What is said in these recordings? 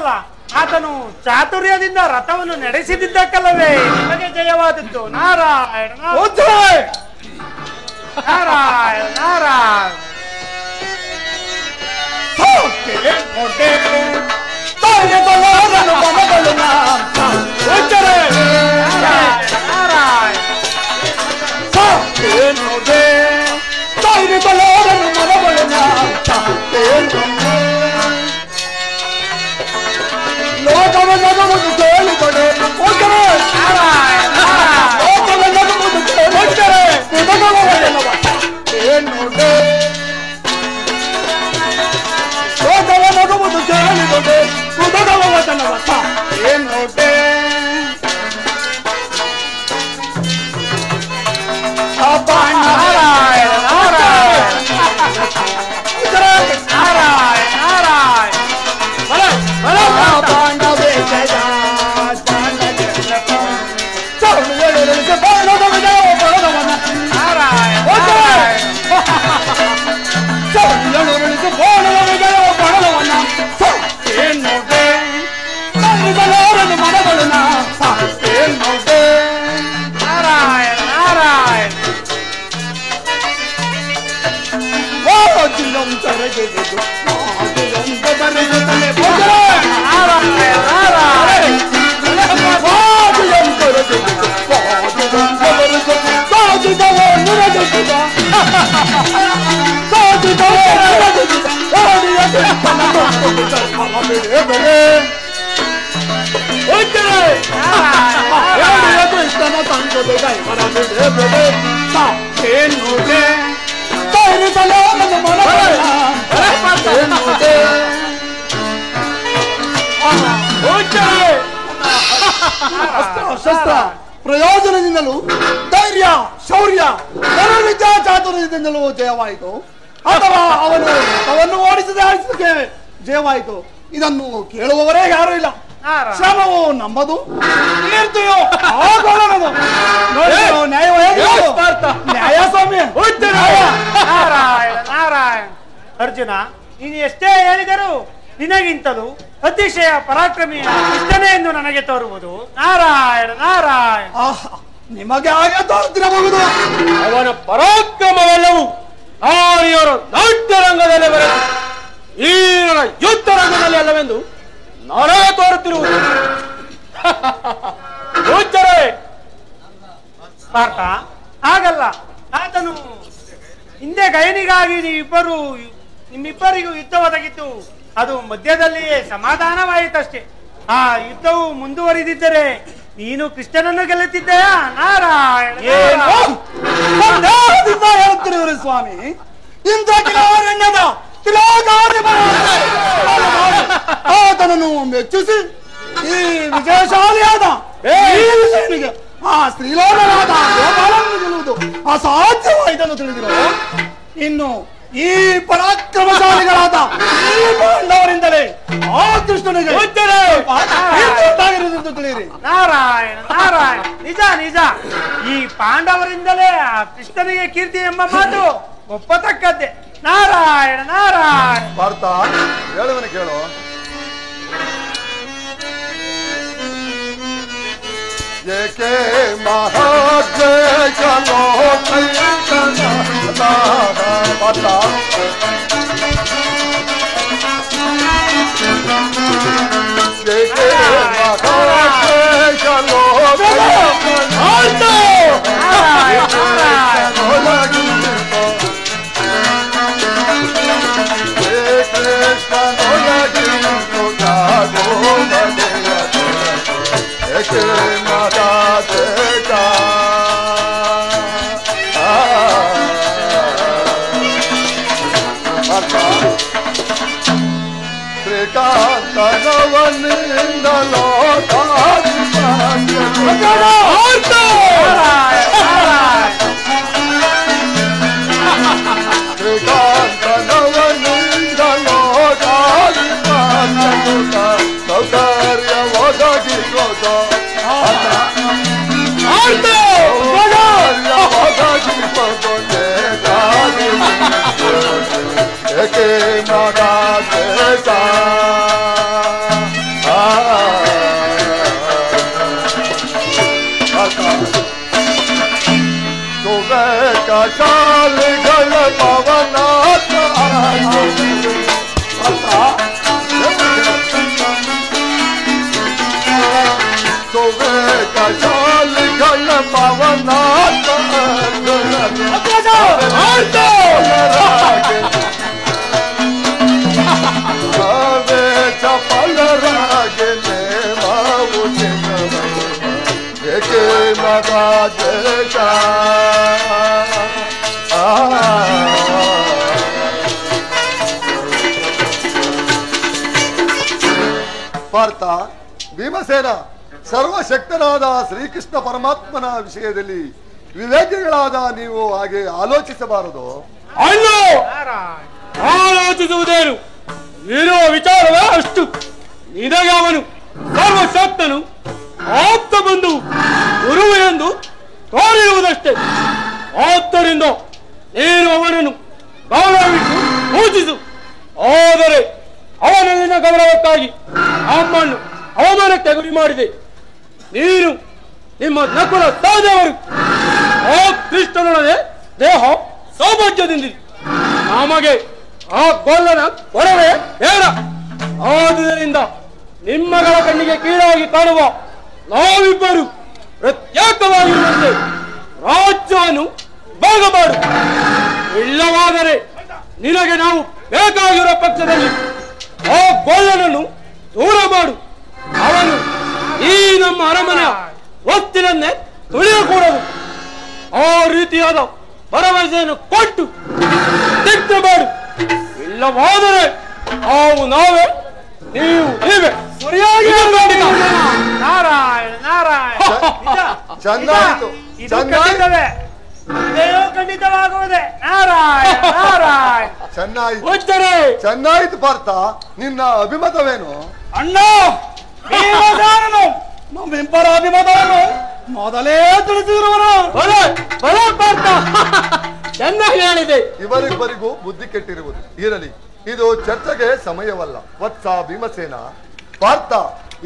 ಹಾಗಲ್ಲ, ಆತನು ಚಾತುರ್ಯದಿಂದ ರಥವನ್ನು ನಡೆಸಿದ್ದಕ್ಕಲ್ಲವೇ ನಿಮಗೆ ಜಯವಾದದ್ದು. ನಾರಾಯಣ ನಾರಾಯಣ ನಾರಾಯಣ. ಶಸ್ತ್ರ ಪ್ರಯೋಜನದಿಂದಲೂ ಧೈರ್ಯ ಶೌರ್ಯ ಧನುರ್ವಿದ್ಯಾ ಚಾತುರ್ಯದಿಂದಲೂ ಜಯವಾಯಿತು, ಅಥವಾ ಅವನು ಓಡಿಸದೆ ಜಯವಾಯಿತು. ಇದನ್ನು ಕೇಳುವವರೇ ಯಾರು ಇಲ್ಲ. ಶ್ರಮವು ನಮ್ಮದು, ಕೀರ್ತಿಯು ಆಗೋಳನದು. ನ್ಯಾಯ ಸ್ವಾಮಿ. ನಾರಾಯಣ ನಾರಾಯಣ. ಅರ್ಜುನ, ನೀನು ಎಷ್ಟೇ ಹೇಳಿದರೂ ನಿನಗಿಂತಲೂ ಅತಿಶಯ ಪರಾಕ್ರಮಿಯ ಕೃಷ್ಣನೇ ಎಂದು ನನಗೆ ತೋರುವುದು. ನಾರಾಯಣ ನಾರಾಯಣ. ನಿಮಗೆ ಹಾಗೆ ತೋರುತ್ತಿರಬಹುದು. ಅವನ ಪರಾಕ್ರಮವೆಲ್ಲವೂ ಆರ್ಯರ ನಾಟ್ಯ ರಂಗದಲ್ಲಿ ಬರೆದು ಈ ಯುದ್ಧ ರಂಗದಲ್ಲಿ ಅಲ್ಲವೆಂದು ನನಗೆ ತೋರುತ್ತಿರುವುದು. ಪಾರ್ಥ, ಹಾಗಲ್ಲ. ಆತನು ಹಿಂದೆ ಗಯನಿಗಾಗಿ ನಿಮ್ಮಿಬ್ಬರಿಗೂ ಯುದ್ಧ ಒದಗಿತ್ತು. ಅದು ಮಧ್ಯದಲ್ಲಿಯೇ ಸಮಾಧಾನವಾಯಿತಷ್ಟೇ. ಆ ಯುದ್ಧವು ಮುಂದುವರಿದಿದ್ದರೆ ನೀನು ಕೃಷ್ಣನನ್ನು ಗೆಲ್ಲುತ್ತಿದ್ದೆಯಾ? ನಾರಾಯಣ. ಹೇಳುತ್ತಿರುವರು ಸ್ವಾಮಿ. ಇಂಥ ಕಿಲಾರಣ್ಯದ ಆತನನ್ನು ಮೆಚ್ಚಿಸಿ ಈ ವಿಜಯಶಾಲಿಯಾದ ಆ ಶ್ರೀಲೋಕನಾದ ಗೋಪಾಲನ್ನು ಗೆಲ್ಲುವುದು ಅಸಾಧ್ಯವಾಯಿತನ್ನು ತಿಳಿದಿರೋ. ಇನ್ನು ಈ ಪರಾಕ್ರಮಶಾಲಿಗಳಾದ ಈ ಪಾಂಡವರಿಂದಲೇ ಆ ಕೃಷ್ಣನಿಗೆ ತಿಳಿಯಿರಿ. ನಾರಾಯಣ ನಾರಾಯಣ. ನಿಜ ನಿಜ. ಈ ಪಾಂಡವರಿಂದಲೇ ಆ ಕೃಷ್ಣನಿಗೆ ಕೀರ್ತಿ ಎಂಬ ಮಾತು ಒಪ್ಪತಕ್ಕದ್ದೇ. ನಾರಾಯಣ ನಾರಾಯಣ. ಪಾರ್ಥ, ಹೇಳುವನು ಕೇಳು. ಏಕೆ ಮಹಾಜಯ ಚಲೋ ಪಾರ್ಥ, ಏಕೆ ಮಹಾಜಯ ಚಲೋ ಶ್ರೀಕಾಂತನವನಿಂದಲೋ ಶ್ರೀಕಾಂತನವನಿಂದಲೋ ಸೌಕರ್ಯ ಒದಗಿಸೋದ ಏಕೆ ಮಗ ಚಪಲರಾಗೆ ಮಾವು ಏಕೆ ಮಗಾ ದೇಶ ಪಾರ್ಥ, ಭೀಮಸೇನ ಸರ್ವಶಕ್ತನಾದ ಶ್ರೀಕೃಷ್ಣ ಪರಮಾತ್ಮನ ವಿಷಯದಲ್ಲಿ ವಿವೇಕಿಗಳಾದ ನೀವು ಹಾಗೆ ಆಲೋಚಿಸಬಾರದು. ಅಲ್ಲೋ, ಆಲೋಚಿಸುವುದೇನು? ಇರುವ ವಿಚಾರವೇ ಅಷ್ಟು. ನಿನಗೆ ಅವನು ಸರ್ವಶಕ್ತನು, ಆಪ್ತ ಬಂಧು, ಗುರುವು ಎಂದು ತೋರಿರುವುದಷ್ಟೇ. ಆದ್ದರಿಂದ ನೀನು ಅವನನ್ನು ಗೌರವಿಟ್ಟು ಪೂಜಿಸು. ಆದರೆ ಅವನಲ್ಲಿನ ಗೌರವಕ್ಕಾಗಿ ನಮ್ಮನ್ನು ಅವಮಾನಕ್ಕೆ ಗುರಿ ಮಾಡಿದೆ. ನೀನು ನಿಮ್ಮ ನಕುಲ ಸಹೋದರರು ಆ ಕೃಷ್ಣನೊಡನೆ ದೇಹ ಸೌಭಾಗ್ಯದಿಂದಿರಿ. ನಮಗೆ ಆ ಗೊಲ್ಲನ ಕೊರವೇ ಬೇಡ. ಆದುದರಿಂದ ನಿಮ್ಮಗಳ ಕಣ್ಣಿಗೆ ಕೀಳಾಗಿ ಕಾಣುವ ನಾವಿಬ್ಬರು ಪ್ರತ್ಯೇಕವಾಗಿರುವಂತೆ ರಾಜ್ಯವನ್ನು ಭಾಗ ಮಾಡು. ಇಲ್ಲವಾದರೆ ನಿನಗೆ ನಾವು ಬೇಕಾಗಿರುವ ಪಕ್ಷದಲ್ಲಿ ಆ ಗೊಲ್ಲನನ್ನು ದೂರ ಮಾಡು. ಅವನು ಈ ನಮ್ಮ ಅರಮನೆಯ ಒತ್ತಿನನ್ನೇ ತುಳಿಯಕೂಡದು. ಆ ರೀತಿಯಾದ ಭರವಸೆಯನ್ನು ಕೊಟ್ಟು ಸಿದ್ಧ ಮಾಡು. ಇಲ್ಲವಾದರೆ ನಾವೇ ನೀವು ನೀವೇ ಸರಿಯಾಗಿ ನಾರಾಯಣ ನಾರಾಯಣ. ಚೆನ್ನಾಗಿತ್ತು, ಖಂಡಿತವೇ, ಇದೇನೋ ಖಂಡಿತವಾಗುವುದೇ. ನಾರಾಯಣ ನಾರಾಯಣ. ಚೆನ್ನಾಯಿತು ಪಾರ್ಥ. ನಿನ್ನ ಅಭಿಮತವೇನು? ಅಣ್ಣ, ನಮ್ಮಿಬ್ಬರ ಅಭಿಮತವನ್ನು ಮೊದಲೇ ತಿಳಿಸಿರುವನು. ಚೆನ್ನಾಗಿ ಹೇಳಿದೆ. ಇವರಿಬ್ಬರಿಗೂ ಬುದ್ಧಿ ಕೆಟ್ಟಿರುವುದು ಇರಲಿ. ಇದು ಚರ್ಚೆಗೆ ಸಮಯವಲ್ಲ. ವತ್ಸ ಭೀಮಸೇನ, ಪಾರ್ಥ,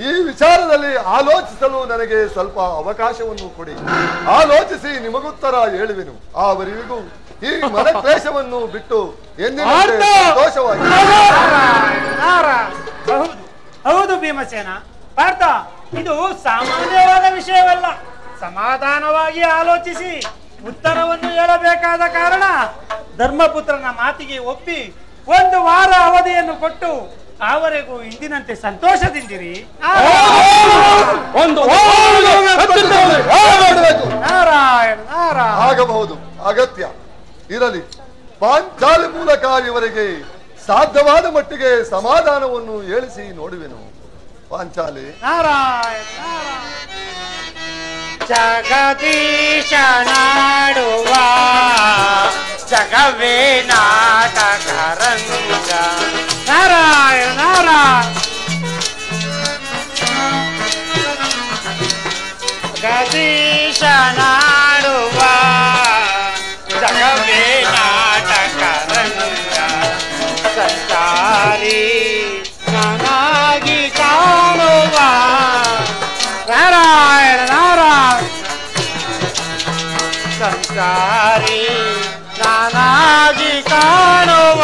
ಈ ವಿಚಾರದಲ್ಲಿ ಆಲೋಚಿಸಲು ನನಗೆ ಸ್ವಲ್ಪ ಅವಕಾಶವನ್ನು ಕೊಡಿ. ಆಲೋಚಿಸಿ ನಿಮಗುತ್ತರ ಹೇಳುವೆನು. ಆವರಿಗೂ ಈ ಮನಕ್ಲೇಶವನ್ನು ಬಿಟ್ಟು ಎಂದಿನಂತೆ ಸಂತೋಷವಾಗಿ. ಹೌದು ಭೀಮಸೇನ. ಪಾರ್ಥ, ಇದು ಸಾಮಾನ್ಯವಾದ ವಿಷಯವಲ್ಲ. ಸಮಾಧಾನವಾಗಿ ಆಲೋಚಿಸಿ ಉತ್ತರವನ್ನು ಹೇಳಬೇಕಾದ ಕಾರಣ ಧರ್ಮಪುತ್ರನ ಮಾತಿಗೆ ಒಪ್ಪಿ 1 ವಾರ ಅವಧಿಯನ್ನು ಕೊಟ್ಟು ಆವರೆಗೂ ಇಂದಿನಂತೆ ಸಂತೋಷದಿಂದಿರಿ. ನಾರಾಯಣ ನಾರಾಯಣ. ಆಗಬಹುದು, ಅಗತ್ಯ ಇರಲಿ. ಪಾಂಚಾಲಿ ಮೂಲಕ ಇವರಿಗೆ ಸಾಧ್ಯವಾದ ಮಟ್ಟಿಗೆ ಸಮಾಧಾನವನ್ನು ಹೇಳಿಸಿ ನೋಡುವೆನು. ಪಾಂಚಾಲಿ. ನಾರಾಯಣ ನಾರಾಯಣ. ಜಗದೀಶ ನಾಡುವ ಜಗವೇ ನಾಟಕರಂಗ. ನಾರಾಯಣ ನಾರಾಯಣ. ಜಗದೀಶ ನಾಡುವ ಜಗವೇ ನಾಟಕರಂಗ. ಸಂಚಾರಿ ನನಗೆ ಕಾಣುವ. ನಾರಾಯಣ ನಾರಾಯಣ. ಸಂಚಾರಿ ನಾನಾಗಿ ಕಾಣುವ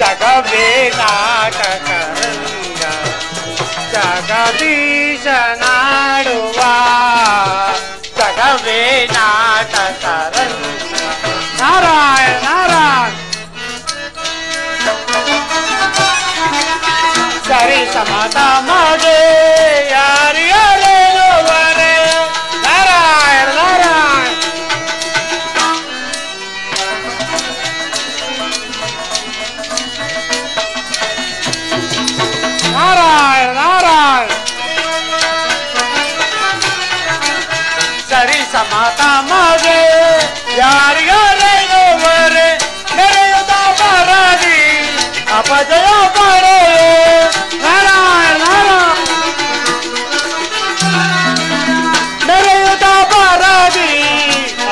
ಜಗವೇ ನಾಟಕರಂಗ. ಜಗದೀಶ ನಾಡುವ ಜಗವೇ ನಾಟಕರಂಗ. ನಾರಾಯಣ ನಾರಾಯಣ. ಸರಿ ಸಮತ ಮಗೆ ಯಾರಿಯರೇನುವರೆ. ನಾರಾಯಣ ನಾರಾಯಣ. ನಾರಾಯಣ ನಾರಾಯಣ. ಸರಿ ಸಮತ ಮಗೆ ಯಾರಿಯರೇನುವರೆ. ನೆರೆಯುತ್ತ ಬರದಿ ಅಪಜಯ ಪಡೆ. ನಾರಾಯಣ ನಾರಾಯಣ. ನೆರೆಯುತ್ತ ಬರದಿ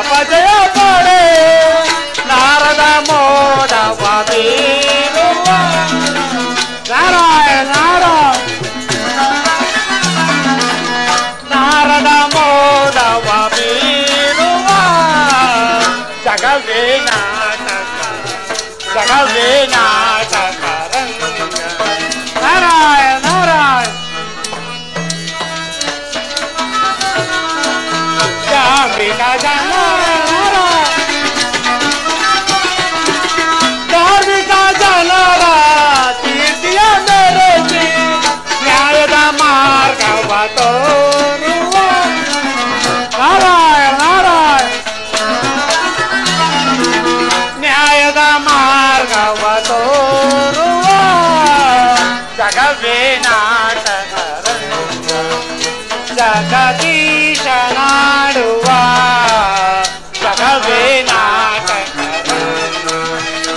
ಅಪಜಯ ಪಡೆ. ನಾರದ ಮೋದವ ಬೀರುವ. ನಾರಾಯಣ ನಾರಾಯಣ. ನಾರದ ಮೋದವ ಬೀರುವ ಜಗವೇ ನಾಟಕ. ಜಗವೇ ನಾಟಕರಂಗ. ನಾಟಕ ಜಗದೀಶ ನಾಡುವ ಜಗವೇ ನಾಟಕ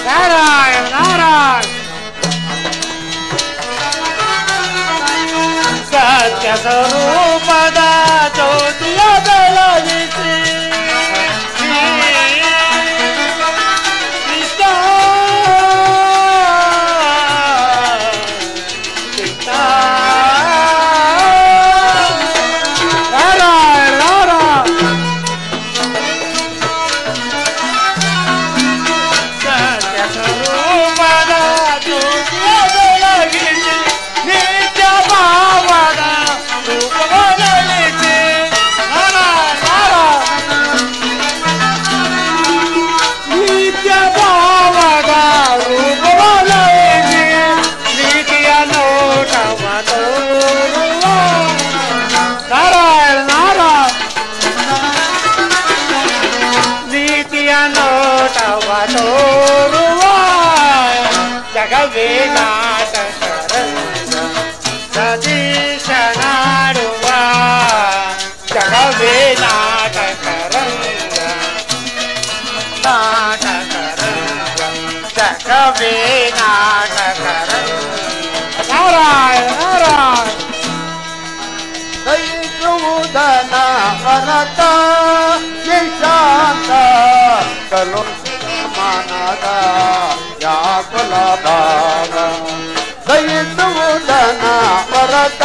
ನಾರಾಯಣ ನಾರಾಯಣ ಸತ್ಯ ಸ್ವರೂಪದ ಜ್ಯೋತಿಯ ಬೆಳಗಿಸಿ ಜಗವೇ ನಾಟಕ ಸತೀಶ ನಾಡುವ ಜಗವೇ ನಾಟಕ ನಾಟಕ ಜಗವೇ ನಾಟಕ ನಾರಾಯಣ ನಾರಾಯಣ ದಯಿಸುವುದನ ವರತ ನಿಶಾಂತ ಕಲು ಮನದ ಯಾಕುಲ ಭಾವ ದಯಿಸುವುದನ ವರತ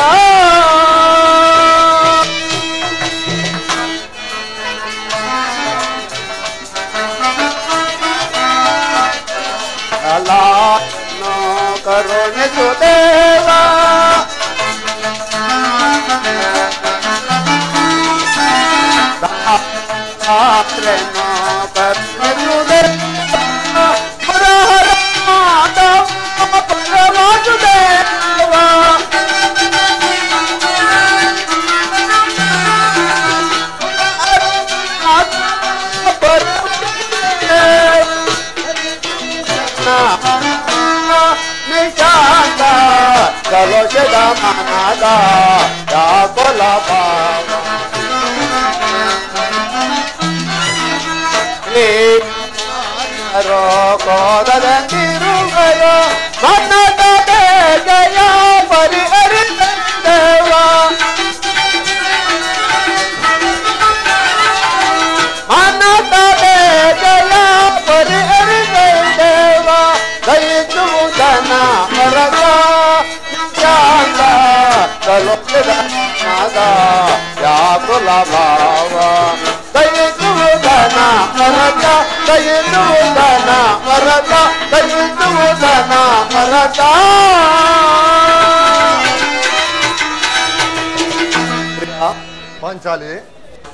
ಅಲಾನು ಕರುಣಿಸು ದೇವ ದಾತ್ರೆನೋ ಕರುಣಿಸು ದೇವ ಹರ ಹರ ಮಾಧವ ಪರಮಾಸುದೇವ ನಿಶಾಂತ ಕಲೋಷದ ಮನದ ಯಾಕುಲ ಭಾವ ಕೋದಂತಿರುವರು ಮನ್ನದ ಜಯ ಪರಿಹರಿಸಿದ್ದೇವ ಮನ್ನದ ಜಯ ಪರಿಹರಿಸಿದ್ದೇವ ದಯಿಸುವುದನ ಮರದ ಶಾಂತ ಕಲೋಷದ ಮನದ ಯಾಕುಲ ಭಾವ ದಯಿಸುವುದನ ಮರದ ದಯಿಸುವುದನ ಮರದ ದಯಿಸುವುದನ ಮರದ ಪಾಂಚಾಲಿ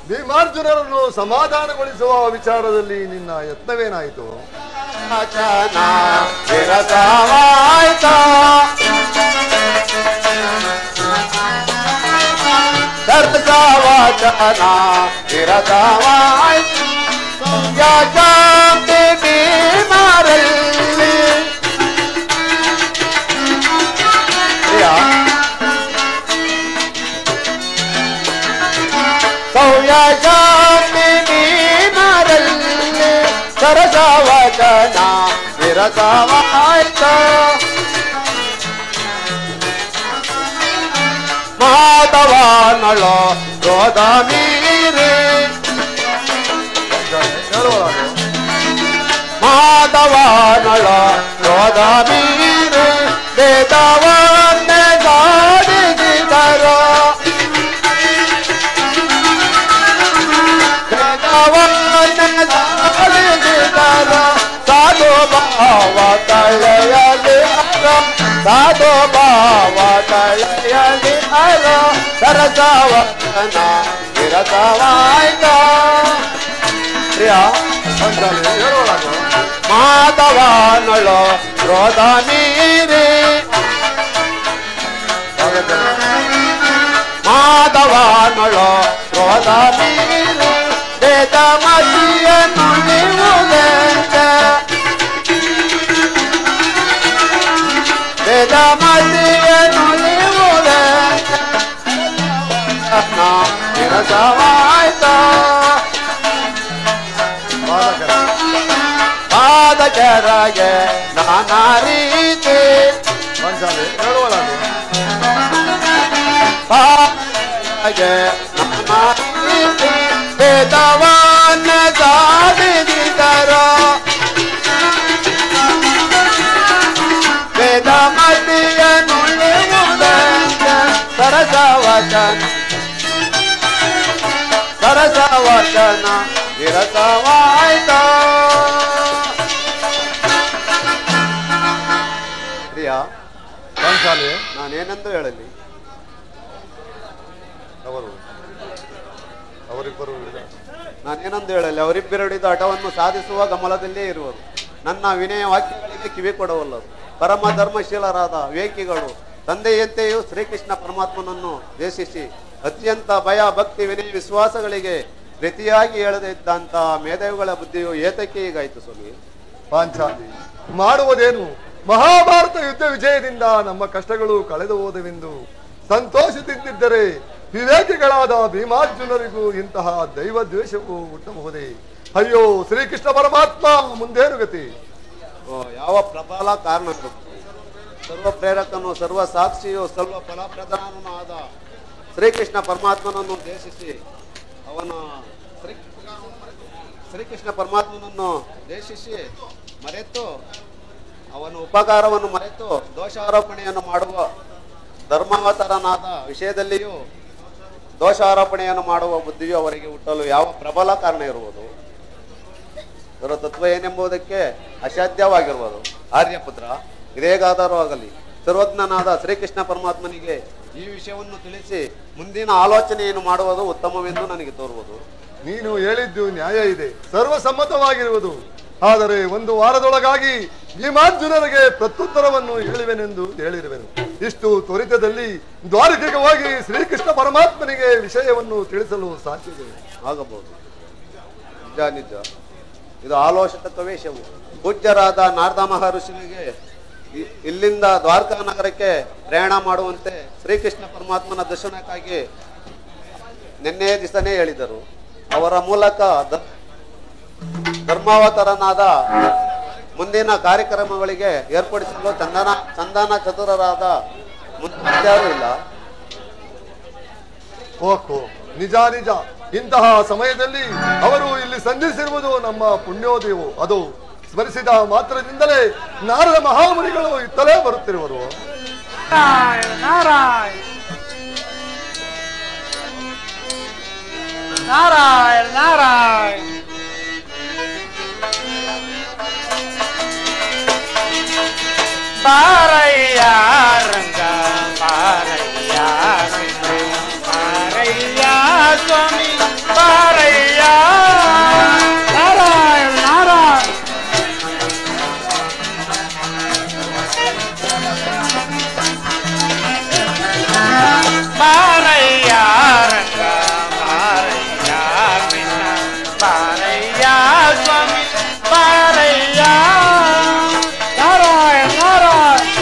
ಭೀಮಾರ್ಜುನರನ್ನು ಸಮಾಧಾನಗೊಳಿಸುವ ವಿಚಾರದಲ್ಲಿ ನಿನ್ನ ಯತ್ನವೇನಾಯಿತು? ವಚನ ವಿರಸವಾಯ್ತ ವಚನ ವಿರಸವಾಯ್ತು ಯಾಕೆ ಭೀಮರಲ್ಲಿ ಸೌಯಜಾತಿ ಭೀಮರಲ್ಲಿ ಸರಸವಚನ ವಿರಸವಾಯ್ತ ಮಾಧವನಳೋ ಕ್ರೋಧ ಮೀರಿ ಮಾಧವನಳೋ ಕ್ರೋಧ ಮೀರಿ ವೇದವನ್ನೇ ಗಾಡಿಸಿದರು ವೇದವನ್ನೇ ಗಾಡಿಸಿದರು ಸಾಧು ಭಾವ ತಳೆಯಲಿ ಸಾಧು ಭಾವ ತಳೆಯಲಿ ಅರೋ ಸರಸವಚನ ವಿರಸವಾಯ್ತ ಮಾಧವನಳೋ ಕ್ರೋಧ ಮೀರಿ ಮಾಧವನಳೋ ಕ್ರೋಧ ಮೀರಿ ವೇದ ಮತಿಯ ನುಡಿಯುವುದೆಂತೆ ವೇದ ಮತಿಯ ನುಡಿಯುವುದೆಂತೆ ನಿನಗೆ ನಮ್ಮ ಪ್ರೀತಿ ವೇದವನ್ನ ಸಾಧಿಸಿದರು ವೇದ ಮತಿಯ ನುಳಿಯುವುದಂತೆ ಸರಸವಚನ ವಿರಸವಾಯ್ತ ಪ್ರಿಯ ಪಾಂಚಾಲಿ ನಾನೇನೆಂದು ಹೇಳಲಿ ಅವರಿಬ್ಬರು ನಾನೇನೆಂದು ಹೇಳಲಿ ಅವರಿಬ್ಬರಿಡಿದ ಹಠವನ್ನು ಸಾಧಿಸುವ ಗಮನದಲ್ಲೇ ಇರುವರು ನನ್ನ ವಿನಯ ವಾಕ್ಯಗಳಿಗೆ ಕಿವಿ ಕೊಡವಲ್ಲರು ಪರಮ ಧರ್ಮಶೀಲರಾದ ವಿವೇಕಿಗಳು ತಂದೆಯಂತೆಯೂ ಶ್ರೀಕೃಷ್ಣ ಪರಮಾತ್ಮನನ್ನು ದ್ವೇಷಿಸಿ ಅತ್ಯಂತ ಭಯ ಭಕ್ತಿ ವಿನಯ ವಿಶ್ವಾಸಗಳಿಗೆ ಪ್ರತಿಯಾಗಿ ಹೇಳದೇ ಇದ್ದಂತಹ ಮೇಧಾವಿಗಳ ಬುದ್ಧಿಯು ಏತಕ್ಕೆ ಹೀಗಾಯಿತು ಸ್ವಾಮಿ? ಪಾಂಚಾಲಿ ಮಾಡುವುದೇನು? ಮಹಾಭಾರತ ಯುದ್ಧ ವಿಜಯದಿಂದ ನಮ್ಮ ಕಷ್ಟಗಳು ಕಳೆದು ಹೋದವೆಂದು ಸಂತೋಷದಿಂದಿದ್ದರೆ ವಿವೇಕಿಗಳಾದ ಭೀಮಾರ್ಜುನರಿಗೂ ಇಂತಹ ದೈವ ದ್ವೇಷವು ಹುಟ್ಟಬಹುದೇ? ಅಯ್ಯೋ ಶ್ರೀಕೃಷ್ಣ ಪರಮಾತ್ಮ, ಮುಂದೇನು ಗತಿ? ಯಾವ ಪ್ರಬಲ ಕಾರಣ ಸರ್ವ ಪ್ರೇರಕನು ಸರ್ವ ಸಾಕ್ಷಿಯು ಸರ್ವ ಫಲಪ್ರಧಾನನೂ ಆದ ಶ್ರೀಕೃಷ್ಣ ಪರಮಾತ್ಮನನ್ನು ದ್ವೇಷಿಸಿ ಶ್ರೀಕೃಷ್ಣ ಪರಮಾತ್ಮನನ್ನು ದ್ವೇಷಿಸಿ ಮರೆತು ಅವನ ಉಪಕಾರವನ್ನು ಮರೆತು ದೋಷಾರೋಪಣೆಯನ್ನು ಮಾಡುವ ಧರ್ಮಾವತಾರನಾದ ವಿಷಯದಲ್ಲಿಯೂ ದೋಷಾರೋಪಣೆಯನ್ನು ಮಾಡುವ ಬುದ್ಧಿಯು ಅವರಿಗೆ ಹುಟ್ಟಲು ಯಾವ ಪ್ರಬಲ ಕಾರಣ ಇರುವುದು? ಇದರ ತತ್ವ ಏನೆಂಬುದಕ್ಕೆ ಅಸಾಧ್ಯವಾಗಿರುವುದು. ಆರ್ಯಪುತ್ರ, ಇದೇಗಾದರೂ ಆಗಲಿ ಸರ್ವಜ್ಞನಾದ ಶ್ರೀಕೃಷ್ಣ ಪರಮಾತ್ಮನಿಗೆ ಈ ವಿಷಯವನ್ನು ತಿಳಿಸಿ ಮುಂದಿನ ಆಲೋಚನೆಯನ್ನು ಮಾಡುವುದು ಉತ್ತಮವೆಂದು ನನಗೆ ತೋರುವುದು. ನೀನು ಹೇಳಿದ್ದು ನ್ಯಾಯ ಇದೆ, ಸರ್ವಸಮ್ಮತವಾಗಿರುವುದು. ಆದರೆ ಒಂದು ವಾರದೊಳಗಾಗಿ ಭೀಮಾರ್ಜುನರಿಗೆ ಪ್ರತ್ಯುತ್ತರವನ್ನು ಹೇಳಿವೆನೆಂದು ಹೇಳಿರುವೆನು. ಇಷ್ಟು ತ್ವರಿತದಲ್ಲಿ ದ್ವಾರಕೆಗೆ ಹೋಗಿ ಶ್ರೀಕೃಷ್ಣ ಪರಮಾತ್ಮನಿಗೆ ವಿಷಯವನ್ನು ತಿಳಿಸಲು ಸಾಧ್ಯವಿದೆ? ಆಗಬಹುದು. ನಿಜ ನಿಜ, ಇದು ಆಲೋಚಿತ ವೇಷವು. ಪೂಜ್ಯರಾದ ನಾರದ ಮಹರ್ಷಿಗೆ ಇಲ್ಲಿಂದ ದ್ವಾರಕಾ ನಗರಕ್ಕೆ ಪ್ರಯಾಣ ಮಾಡುವಂತೆ ಶ್ರೀಕೃಷ್ಣ ಪರಮಾತ್ಮನ ದರ್ಶನಕ್ಕಾಗಿ ನಿನ್ನೆ ದಿವಸನೇ ಹೇಳಿದರು. ಅವರ ಮೂಲಕ ಧರ್ಮಾವತಾರನಾದ ಮುಂದಿನ ಕಾರ್ಯಕ್ರಮಗಳಿಗೆ ಏರ್ಪಡಿಸಲು ಚಂದನ ಚತುರರಾದ ಮುಂದ್ಯಾರೂ ಇಲ್ಲ. ಓಹೋ, ನಿಜ ನಿಜ. ಇಂತಹ ಸಮಯದಲ್ಲಿ ಅವರು ಇಲ್ಲಿ ಸಂಧಿಸಿರುವುದು ನಮ್ಮ ಪುಣ್ಯೋದಯವು. ಅದು ಸ್ಮರಿಸಿದ ಮಾತ್ರದಿಂದಲೇ ನಾರದ ಮಹಾಮುನಿಗಳು ಇತ್ತಲೇ ಬರುತ್ತಿರುವರು. ನಾರಾಯಣ ನಾರಾಯಣ ನಾರಾಯಣ ಬಾರಯ್ಯ ರಂಗ ಬಾರಯ್ಯ ಬಾರಯ್ಯ ಸ್ವಾಮಿ ಬಾರಯ್ಯ ನಾರಾಯಣ ನಾರಾಯಣ ಬಾರಯ್ಯ ರಂಗ ಬಾರಯ್ಯ ಕೃಷ್ಣ ಬಾರಯ್ಯ ಸ್ವಾಮಿ ಬಾರಯ್ಯ ನಾರಾಯಣ ನಾರಾಯಣ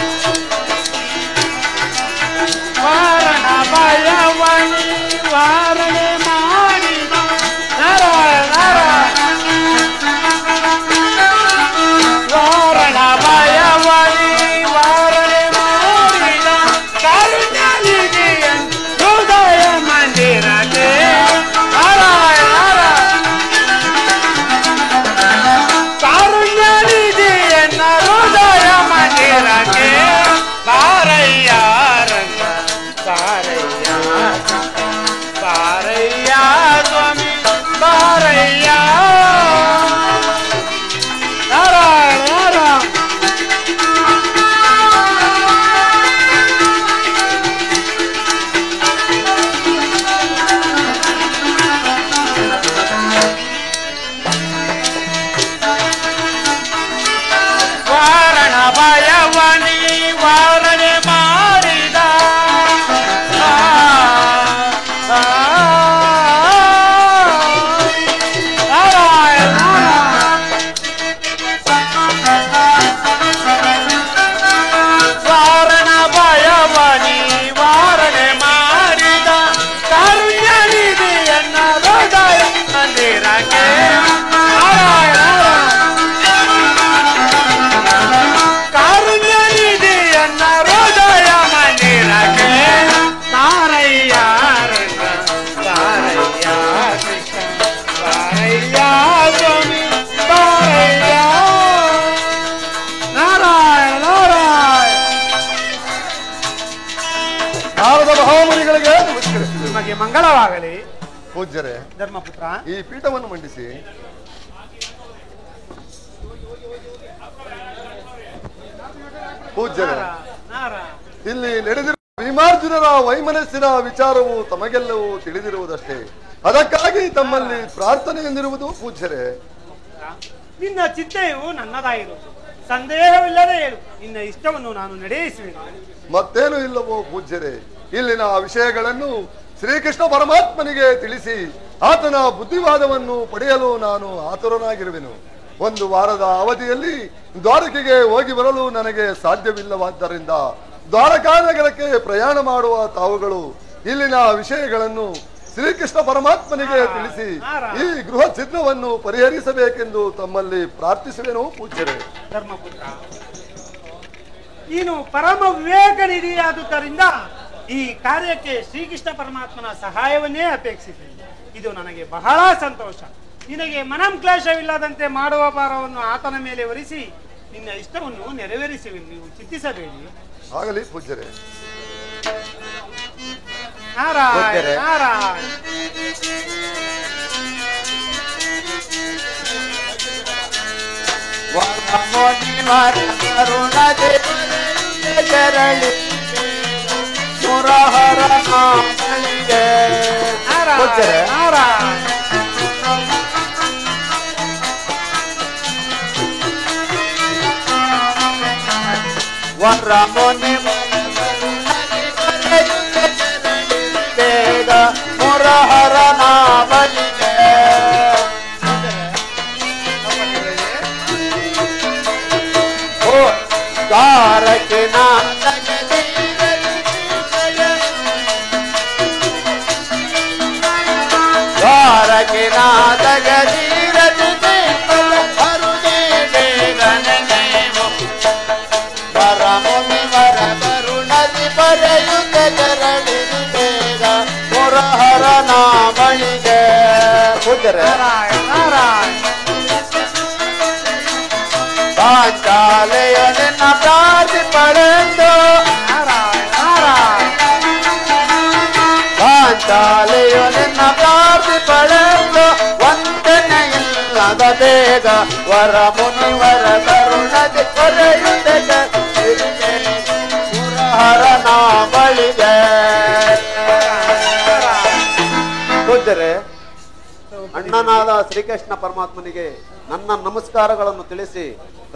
ನಾರದ ಮಹಾಮುನಿಗಳಿಗೆ ನಮಸ್ಕರಿಸಿದೆ. ನಿಮಗೆ ಮಂಗಳವಾಗಲಿ. ಪೂಜ್ಯರೇ, ಧರ್ಮಪುತ್ರ, ಈ ಪೀಠವನ್ನು ಮಂಡಿಸಿ. ಪೂಜ್ಯರೇ, ಇಲ್ಲಿ ನಡೆದಿರುವ ಭೀಮಾರ್ಜುನರ ವೈಮನಸ್ಸಿನ ವಿಚಾರವು ತಮಗೆಲ್ಲವೂ ತಿಳಿದಿರುವುದಷ್ಟೇ. ಅದಕ್ಕಾಗಿ ತಮ್ಮಲ್ಲಿ ಪ್ರಾರ್ಥನೆ ಎಂದಿರುವುದು. ಪೂಜ್ಯರೇ, ನಿನ್ನ ಚಿಂತೆಯು ನನ್ನದಾಗಿರುವುದು, ಸಂದೇಹವಿಲ್ಲದೆ ಹೇಳು. ನಿನ್ನ ಇಷ್ಟವನ್ನು ನಾನು ನಡೆಯಿಸುವೆನು. ಮತ್ತೇನು ಇಲ್ಲವೋ ಪೂಜ್ಯರೇ, ಇಲ್ಲಿನ ವಿಷಯಗಳನ್ನು ಶ್ರೀಕೃಷ್ಣ ಪರಮಾತ್ಮನಿಗೆ ತಿಳಿಸಿ ಆತನ ಬುದ್ಧಿವಾದವನ್ನು ಪಡೆಯಲು ನಾನು ಆತುರನಾಗಿರುವೆನು. 1 ವಾರದ ಅವಧಿಯಲ್ಲಿ ದ್ವಾರಕೆಗೆ ಹೋಗಿ ಬರಲು ನನಗೆ ಸಾಧ್ಯವಿಲ್ಲವಾದ್ದರಿಂದ ದ್ವಾರಕಾನಗರಕ್ಕೆ ಪ್ರಯಾಣ ಮಾಡುವ ತಾವುಗಳು ಇಲ್ಲಿನ ವಿಷಯಗಳನ್ನು ಶ್ರೀಕೃಷ್ಣ ಪರಮಾತ್ಮನಿಗೆ ತಿಳಿಸಿ ಈ ಗೃಹ ಛಿದ್ರವನ್ನು ಪರಿಹರಿಸಬೇಕೆಂದು ತಮ್ಮಲ್ಲಿ ಪ್ರಾರ್ಥಿಸುವೆನು. ಪೂಜ್ಯರೇ, ಧರ್ಮಪುತ್ರ, ನೀನು ಪರಮ ವಿವೇಕ ನಿಧಿಯಾದುದರಿಂದ ಈ ಕಾರ್ಯಕ್ಕೆ ಶ್ರೀಕೃಷ್ಣ ಪರಮಾತ್ಮನ ಸಹಾಯವನ್ನೇ ಅಪೇಕ್ಷಿಸಿದೆ. ಇದು ನನಗೆ ಬಹಳ ಸಂತೋಷ. ನಿನಗೆ ಮನಂ ಕ್ಲೇಶವಿಲ್ಲದಂತೆ ಮಾಡುವ ಭಾರವನ್ನು ಆತನ ಮೇಲೆ ಹೊರಿಸಿ ನಿನ್ನ ಇಷ್ಟವನ್ನು ನೆರವೇರಿಸುವೆ. ನೀವು ಚಿಂತಿಸಬೇಡಿ. ಆಗಲಿ ಪೂಜ್ಯರೇ. ನಾರಾಯಣ ನಾರಾಯಣ. ಜರಳಿ ಮುರಹರ ನಾಮಳಿಗೆ ವರಮುನಿ ಬೇಗ ಮುರಹರ ನಾಮಳಿಗೆ ಓ ದ್ವಾರಕೆ ಪಾಂಚಾಲಯನ ಪ್ರಾರ್ಥಿ ಪಡೆದು ಪಾಂಚಾಲಯನ ಪ್ರಾರ್ಥಿ ಪಡೆದು ವಂದನೆ ಇಲ್ಲದ ಬೇಗ ವರ ಮುನಿವರ ಕರುಣದಿ ಕೊರೆಯುತ್ತ ಮುರಹರ ನಾಮಳಿಗೆ. ಪೂಜ್ಯರೇ, ಅಣ್ಣನಾದ ಶ್ರೀಕೃಷ್ಣ ಪರಮಾತ್ಮನಿಗೆ ನನ್ನ ನಮಸ್ಕಾರಗಳನ್ನು ತಿಳಿಸಿ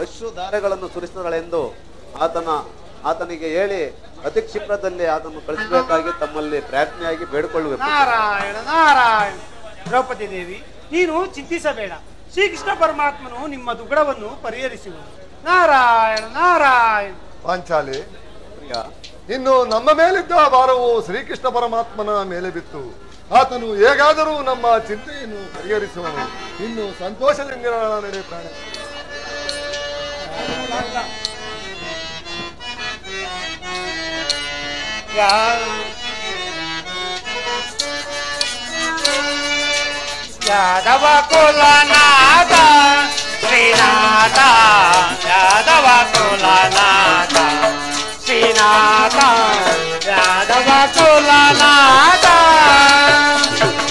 ಅಶ್ರುಧಾರೆಗಳನ್ನು ಸುರಿಸಿದಳೆಂದು ಆತನಿಗೆ ಹೇಳಿ ಅತಿ ಕ್ಷಿಪ್ರದಲ್ಲಿ ಆತನ್ನು ಕಳಿಸಬೇಕಾಗಿ ತಮ್ಮಲ್ಲಿ ಪ್ರಾರ್ಥನೆಯಾಗಿ ಬೇಡಿಕೊಳ್ಳುವೆ. ನಾರಾಯಣ ನಾರಾಯಣ. ದ್ರೌಪದಿ ದೇವಿ, ನೀನು ಚಿಂತಿಸಬೇಡ. ಶ್ರೀಕೃಷ್ಣ ಪರಮಾತ್ಮನು ನಿಮ್ಮ ದುಗ್ಗಡವನ್ನು ಪರಿಹರಿಸುವನು. ನಾರಾಯಣ ನಾರಾಯಣ. ಪಾಂಚಾಲಿ, ಇನ್ನು ನಮ್ಮ ಮೇಲಿದ್ದ ಭಾರವು ಶ್ರೀಕೃಷ್ಣ ಪರಮಾತ್ಮನ ಮೇಲೆ ಬಿತ್ತು. ಆತನು ಹೇಗಾದರೂ ನಮ್ಮ ಚಿಂತೆಯನ್ನು ಪರಿಹರಿಸುವನು. ಇನ್ನು ಸಂತೋಷದಿಂದ ನಡೆ ಪ್ರಾಣ. ಯಾದವ ಕುಲನಾಥ ಶ್ರೀನಾಥ, ಯಾದವ ಕುಲನಾಥ ಶ್ರೀನಾಥ, ಯಾದವ ಕುಲನಾಥ.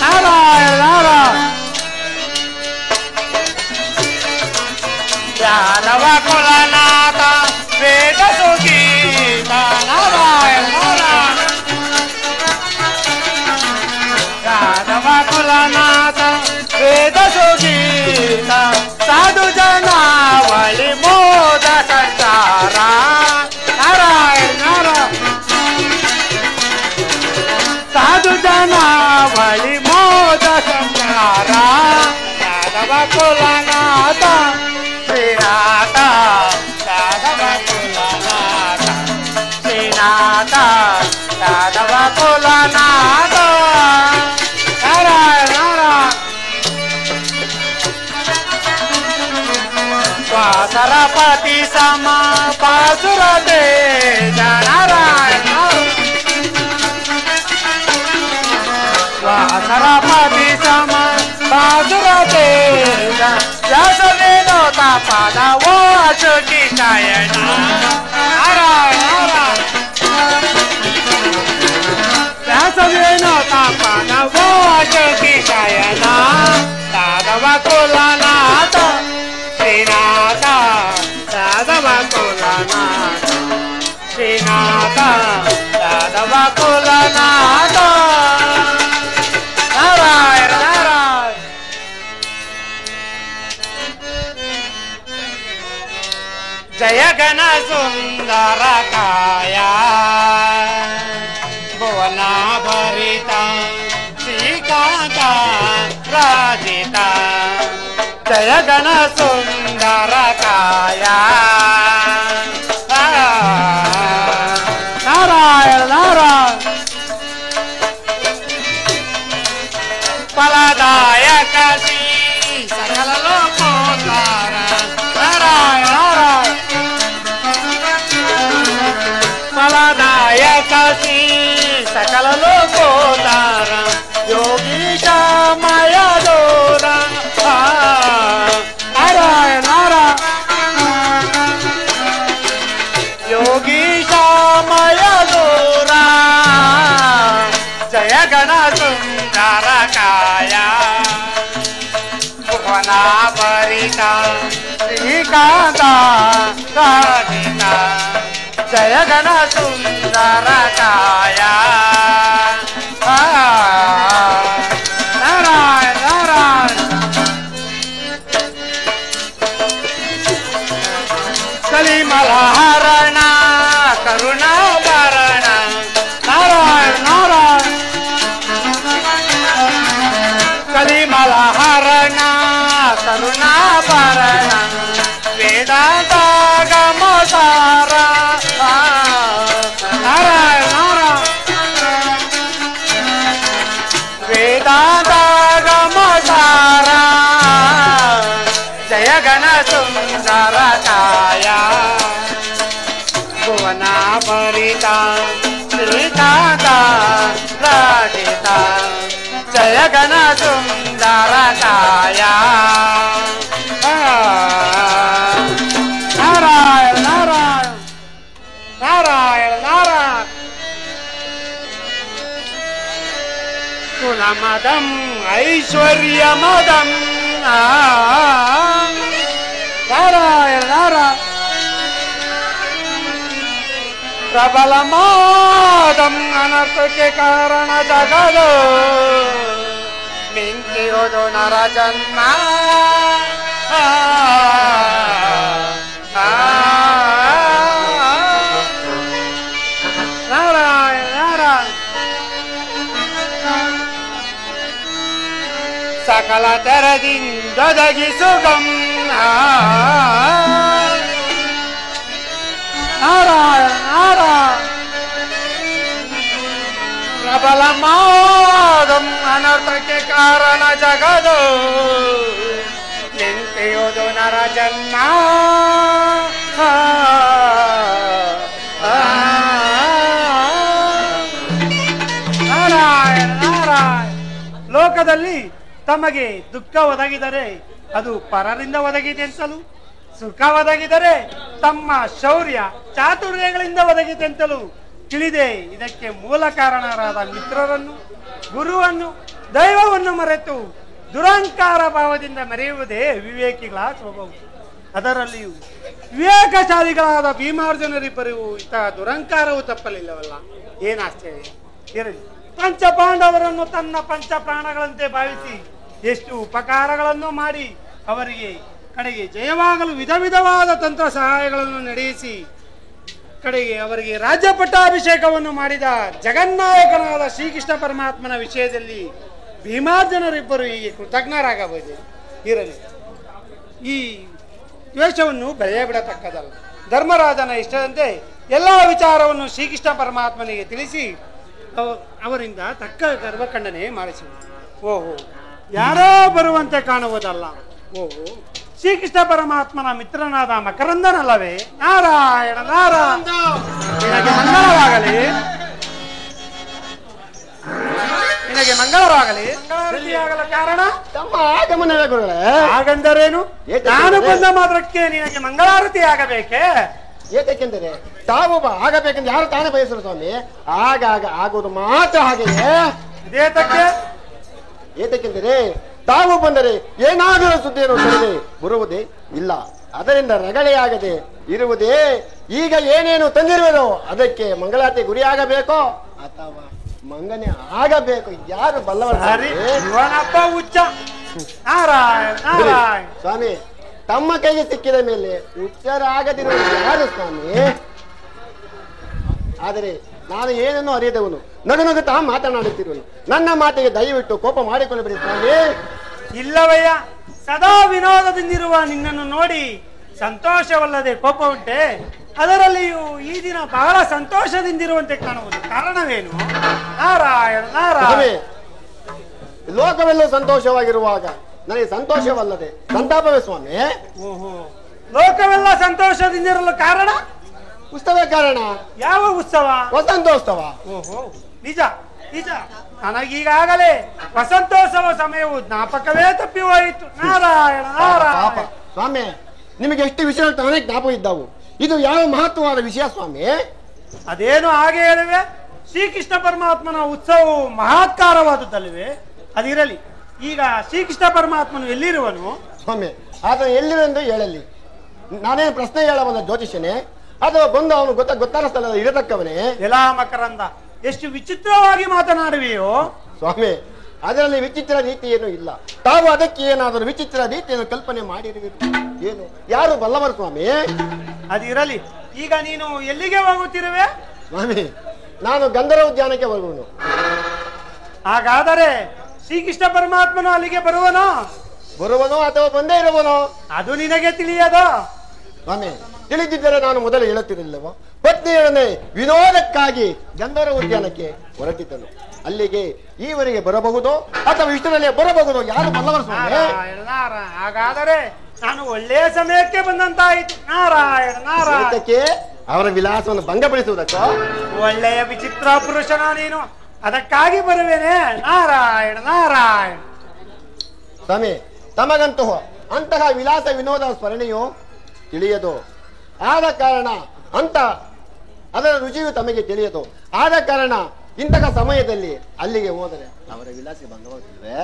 ನಾರಾಯಣ ನಾರಾಯಣ. ಯಾದವ ಕುಲನಾಥ ವೇದ ಸುಗೀತ. ನಾರಾಯಣ ನಾರಾಯಣ. ಯಾದವ ಕುಲನಾಥ ವೇದ ಸುಗೀತ, ಸಾಧು ಜನಾವಳಿ ಮೋದ ಸಂಚಾರ. ನಾರಾಯಣ ನಾರಾಯಣ. ಸಾಧು ಜನಾವಳಿ ಮೋದ ಸಂಚಾರ. ಯಾದವ ಕುಲನಾಥ ಶ್ರೀನಾಥ, ಯಾದವ ಕುಲನಾಥ ಶ್ರೀನಾಥ, ಯಾದವ ಕುಲನಾಥ. ನಾರಾಯಣ ನಾರಾಯಣ. ಸ್ವಾಸರಪತಿ ಸಮ ಪಾಸುರ ತೇಜ. ನಾರಾಯಣ. ಸ್ವಾಸರಪತಿ ಸಮ ಪಾಸುರ ತೇಜ, ವ್ಯಾಸ ವೇದೋತ ಪದ ಓ ಅಶೋಕಿ ಶಯನ. ನಾರಾಯಣ ನಾರಾಯಣ. ಕುಲನಾಥ ಶ್ರೀನಾಥ ಯಾದವ ಕುಲನಾಥ ಶ್ರೀನಾಥ ಯಾದವ ಕುಲನಾಥ ನಾರಾಯಣ ನಾರಾಯಣ ಜಯ ಗಣ ಸುಂದರ ಕಾಯ ಭುವನ ಭರಿತ ಶ್ರೀಕಾಂತ ರಾಜಿತ ಜಯ ಗಣ ಸುಂದರ ಕಾಯ ನಾರಾಯಣ ನಾರಾಯಣ ಫಲದಾಯಕ ಶ್ರೀ ಸಕಲ ಲೋಕೋದ್ಧಾರ ನಾರಾಯಣ ನಾರಾಯಣ ಫಲದಾಯಕ ಶ್ರೀ ಸಕಲ ಲೋಕೋದ್ಧಾರ ಯೋಗೀಶ ಮಯ ದೂರ ನಾರಾಯಣ ನಾರಾಯಣ ಯೋಗೀಶ ಮಯ ದೂರ ಜಯ ಗಣ ಸುಂದರ ಕಾಯ ಭುವನ ಭರಿತ ಶ್ರೀಕಾಂತ ರಾಜಿತ ಜಯ ಗಣ ಸುಂದರ ಕಾಯ ನಾರಾಯಣ ನಾರಾಯಣ ಕಲಿಮಲಹರಣ ಕರುಣಾಭರಣ ನಾರಾಯಣ ನಾರಾಯಣ ಕಲಿಮಲಹರಣ ಕರುಣಾಭರಣ ವೇದಾಂತ ಗಮಸಾರ ನಾರಾಯಣ ನಾರಾಯಣ ವೇದಾಂತ ಗಮಸಾರ ಜಯ ಗಣ ಸುಂದರ ಕಾಯ ಭುವನ ಭರಿತ ಶ್ರೀಕಾಂತ ರಾಜಿತ ಜಯ ಗಣ ಸುಂದರ ಕಾಯ ನಾರಾಯಣ ನಾರಾಯಣ ನಾರಾಯಣ ನಾರಾಯಣ ಕುಲಮದಂ ಐಶ್ವರ್ಯಮದಂ ನಾರಾಯಣ ನಾರಾಯಣ ಪ್ರಬಲಮಾದಂ ಅನರ್ಥಕ್ಕೆ ಕಾರಣ ಜಗದು ನಿಂತಿರೋದು ನರ ಜನ್ಮ ನಾರಾಯಣ ನಾರಾಯಣ ಸಕಲ ತೆರದಿಂದೊದಗಿಸುಗಂ ನಾರಾಯಣ ನಾರಾಯಣ ಪ್ರಬಲ ಮಾದಂ ಅನರ್ಥಕ್ಕೆ ಕಾರಣ ಜಗದು ನಿಂತೆಯೋದು ನರ ಜನ್ಮ ನಾರಾಯಣ ನಾರಾಯಣ ಲೋಕದಲ್ಲಿ ತಮಗೆ ದುಃಖ ಒದಗಿದರೆ ಅದು ಪರರಿಂದ ಒದಗಿದೆ ಅಂತಲೂ ಸುಖ ಒದಗಿದರೆ ತಮ್ಮ ಶೌರ್ಯ ಚಾತುರ್ಯಗಳಿಂದ ಒದಗಿದೆ ಅಂತಲೂ ತಿಳಿದೆ ಇದಕ್ಕೆ ಮೂಲ ಕಾರಣರಾದ ಮಿತ್ರರನ್ನು ಗುರುವನ್ನು ದೈವವನ್ನು ಮರೆತು ದುರಂಕಾರ ಭಾವದಿಂದ ಮೆರೆಯುವುದೇ ವಿವೇಕಿಗಳ ಸ್ವಭಾವ. ಅದರಲ್ಲಿಯೂ ವಿವೇಕಶಾಲಿಗಳಾದ ಭೀಮಾರ್ಜುನರಿಬ್ಬರು ಇಂತಹ ದುರಂಕಾರವು ತಪ್ಪಲಿಲ್ಲವಲ್ಲ. ಏನಾಶ್ಚರ್ಯ ಇರಲಿ. ಪಂಚಪಾಂಡವರನ್ನು ತನ್ನ ಪಂಚ ಪ್ರಾಣಗಳಂತೆ ಭಾವಿಸಿ ಎಷ್ಟು ಉಪಕಾರಗಳನ್ನು ಮಾಡಿ ಅವರಿಗೆ ಕಡೆಗೆ ಜಯವಾಗಲು ವಿಧ ವಿಧವಾದ ತಂತ್ರ ಸಹಾಯಗಳನ್ನು ನಡೆಯಿಸಿ ಕಡೆಗೆ ಅವರಿಗೆ ರಾಜ್ಯ ಪಟ್ಟಾಭಿಷೇಕವನ್ನು ಮಾಡಿದ ಜಗನ್ನಾಯಕನಾದ ಶ್ರೀಕೃಷ್ಣ ಪರಮಾತ್ಮನ ವಿಷಯದಲ್ಲಿ ಭೀಮಾರ್ಜುನರಿಬ್ಬರು ಹೀಗೆ ಕೃತಜ್ಞರಾಗಬಹುದು. ಇರಲಿ, ಈ ದ್ವೇಷವನ್ನು ಬೆಳೆಯ ಬಿಡತಕ್ಕದಲ್ಲ. ಧರ್ಮರಾಜನ ಇಷ್ಟದಂತೆ ಎಲ್ಲ ವಿಚಾರವನ್ನು ಶ್ರೀಕೃಷ್ಣ ಪರಮಾತ್ಮನಿಗೆ ತಿಳಿಸಿ ಅವರಿಂದ ತಕ್ಕ ಗರ್ಭಖಂಡನೆ ಮಾಡಿಸಿದರು. ಓಹೋ, ಯಾರೋ ಬರುವಂತೆ ಕಾಣುವುದಲ್ಲ. ಓಹೋ, ಶ್ರೀಕೃಷ್ಣ ಪರಮಾತ್ಮನ ಮಿತ್ರನಾದ ಮಕರಂದನಲ್ಲವೇ? ನಾರಾಯಣ ನಾರಾಯಣ, ನಿನಗೆ ಮಂಗಳವಾಗಲಿ, ನಿನಗೆ ಮಂಗಳವಾಗಲಿ. ಆಗಲ ಕಾರಣ ತಮ್ಮ ಆಗಮನ ಹಾಗಂದರೇನು? ನಾನು ಬಂದ ಮಾತ್ರಕ್ಕೆ ನಿನಗೆ ಮಂಗಳಾರತಿ ಆಗಬೇಕೆ? ಏಕೆಂದರೆ ತಾವೊಬ್ಬ ಆಗಬೇಕೆಂದು ಯಾರು ತಾನೇ ಬಯಸರು ಸ್ವಾಮಿ. ಆಗಾಗ ಆಗುವುದು ಮಾತ್ರ ಹಾಗೆಯೇ. ಇದೇತಕ್ಕೆ? ಏತಕ್ಕೆಂದರೆ ತಾವು ಬಂದರೆ ಏನಾದರೂ ಸುದ್ದಿಯನ್ನು ತರದೆ ಬರುವುದೇ ಇಲ್ಲ. ಅದರಿಂದ ರಗಳೆಯಾಗದೆ ಇರುವುದೇ. ಈಗ ಏನೇನು ತಂದಿರುವೆನೋ ಅದಕ್ಕೆ ಮಂಗಳಾರತಿ ಗುರಿಯಾಗಬೇಕೋ ಅಥವಾ ಮಂಗನೆ ಆಗಬೇಕು, ಯಾರು ಬಲ್ಲವರು? ಇವನಪ್ಪ ಹುಚ್ಚ. ನಾರಾಯಣ ನಾರಾಯಣ. ಸ್ವಾಮಿ, ತಮ್ಮ ಕೈಗೆ ಸಿಕ್ಕಿದ ಮೇಲೆ ಹುಚ್ಚರಾಗದಿರುವುದು ಯಾರು ಸ್ವಾಮಿ? ಆದರೆ ನಾನು ಏನನ್ನು ಅರಿಯದವನು, ನಗುನಗುತ್ತಾ ಮಾತನಾಡುತ್ತಿರುವನು. ನನ್ನ ಮಾತಿಗೆ ದಯವಿಟ್ಟು ಕೋಪ ಮಾಡಿಕೊಳ್ಳಬೇಡಿ ಸ್ವಾಮಿ. ಇಲ್ಲವಯ್ಯ, ಸದಾ ವಿನೋದದಿಂದಿರುವ ನಿನ್ನನ್ನು ನೋಡಿ ಸಂತೋಷವಲ್ಲದೆ ಕೋಪ ಉಂಟೆ? ಅದರಲ್ಲಿಯೂ ಈ ದಿನ ಬಹಳ ಸಂತೋಷದಿಂದಿರುವಂತೆ ಕಾಣುವುದು ಕಾರಣವೇನು? ನಾರಾಯಣ ನಾರಾಯಣ. ಲೋಕವೆಲ್ಲೂ ಸಂತೋಷವಾಗಿರುವಾಗ ನನಗೆ ಸಂತೋಷವಲ್ಲದೆ ಸಂತಾಪವೇ ಸ್ವಾಮಿ? ಓಹೋ, ಲೋಕವೆಲ್ಲ ಸಂತೋಷದಿಂದಿರಲು ಕಾರಣ? ಉತ್ಸವ ಕಾರಣ. ಯಾವ ಉತ್ಸವ? ವಸಂತೋತ್ಸವ. ಓಹೋ, ನಿಜ ನಿಜ. ನನಗೀಗಾಗಲೇ ವಸಂತೋತ್ಸವ ಸಮಯವು ಜ್ಞಾಪಕವೇ ತಪ್ಪಿ ಹೋಯಿತು. ನಾರಾಯಣ ನಾರಾಯಣ. ಸ್ವಾಮಿ, ನಿಮಗೆ ಎಷ್ಟು ವಿಷಯಗಳು ತಾನೇ ಜ್ಞಾಪಕ ಇದ್ದಾವು. ಇದು ಯಾವ ಮಹತ್ವವಾದ ವಿಷಯ ಸ್ವಾಮಿ? ಅದೇನು ಹಾಗೆ ಹೇಳುವೆ? ಶ್ರೀಕೃಷ್ಣ ಪರಮಾತ್ಮನ ಉತ್ಸವವು ಮಹತ್ಕಾರವಾದದ್ದಲ್ವೇ? ಅದಿರಲಿ, ಈಗ ಶ್ರೀಕೃಷ್ಣ ಪರಮಾತ್ಮನು ಎಲ್ಲಿರುವನು? ಸ್ವಾಮಿ, ಆತ ಎಲ್ಲಿರುವೆಂದು ಹೇಳಲಿ. ನಾನೇನು ಪ್ರಶ್ನೆ ಹೇಳಬಲ್ಲ ಜ್ಯೋತಿಷನೇ, ಅಥವಾ ಬಂದು ಅವನು ಗೊತ್ತಾದ ಸ್ಥಳದ ಇರತಕ್ಕವನೇ? ಎಲ್ಲಾ ಮಕರಂದ, ಎಷ್ಟು ವಿಚಿತ್ರವಾಗಿ ಮಾತನಾಡುವೆಯೋ ಸ್ವಾಮಿ. ಅದರಲ್ಲಿ ವಿಚಿತ್ರ ರೀತಿ ಏನು ಇಲ್ಲ. ತಾವು ಅದಕ್ಕೆ ಏನಾದರೂ ವಿಚಿತ್ರ ರೀತಿಯನ್ನು ಕಲ್ಪನೆ ಮಾಡಿರುವಿರು ಏನು? ಯಾರು ಬಲ್ಲವರು ಸ್ವಾಮಿ? ಅದಿರಲಿ, ಈಗ ನೀನು ಎಲ್ಲಿಗೆ ಹೋಗುತ್ತಿರುವೆ? ಸ್ವಾಮಿ, ನಾನು ಗಂಧರ್ವ ಉದ್ಯಾನಕ್ಕೆ ಹೋಗುವನು. ಹಾಗಾದರೆ ಶ್ರೀಕೃಷ್ಣ ಪರಮಾತ್ಮನು ಅಲ್ಲಿಗೆ ಬರುವನೋ ಅಥವಾ ಬಂದೇ ಇರುವನೋ? ಅದು ನಿನಗೆ ತಿಳಿಯದೋ? ಸ್ವಾಮಿ, ತಿಳಿದಿದ್ದರೆ ನಾನು ಮೊದಲು ಹೇಳುತ್ತಿರಲಿಲ್ಲವೋ? ಪತ್ನಿಯೊಡನೆ ವಿನೋದಕ್ಕಾಗಿ ಗಂಧರ್ವ ಉದ್ಯಾನಕ್ಕೆ ಹೊರಟಿದ್ದನು. ಅಲ್ಲಿಗೆ ಈವರೆಗೆ ಬರಬಹುದೋ ಅಥವಾ ಇಷ್ಟರಲ್ಲೇ ಬರಬಹುದೋ? ಯಾರು ಬಲ್ಲವರು ಸ್ವಾಮಿ? ಹಾಗಾದರೆ ನಾನು ಒಳ್ಳೆಯ ಸಮಯಕ್ಕೆ ಬಂದಂತಾಯಿತು. ನಾರಾಯಣ ನಾರಾಯಣ. ಅವರ ವಿಲಾಸವನ್ನು ಭಂಗಪಡಿಸುವುದಕ್ಕೋ? ಒಳ್ಳೆಯ ವಿಚಿತ್ರ ಪುರುಷನ ನೀನು, ಅದಕ್ಕಾಗಿ ಬರುವೇನೆ. ನಾರಾಯಣ ನಾರಾಯಣ. ಸ್ವಾಮಿ, ತಮಗಂತೂ ಅಂತಹ ವಿಲಾಸ ವಿನೋದ ಸ್ಮರಣೆಯು ತಿಳಿಯದು. ಆದ ಕಾರಣ ಅದರ ರುಚಿಯು ತಮಗೆ ತಿಳಿಯದು. ಆದ ಕಾರಣ ಇಂತಹ ಸಮಯದಲ್ಲಿ ಅಲ್ಲಿಗೆ ಹೋದರೆ ಅವರ ವಿಲಾಸ ಭಂಗವಾಗುತ್ತದೆ.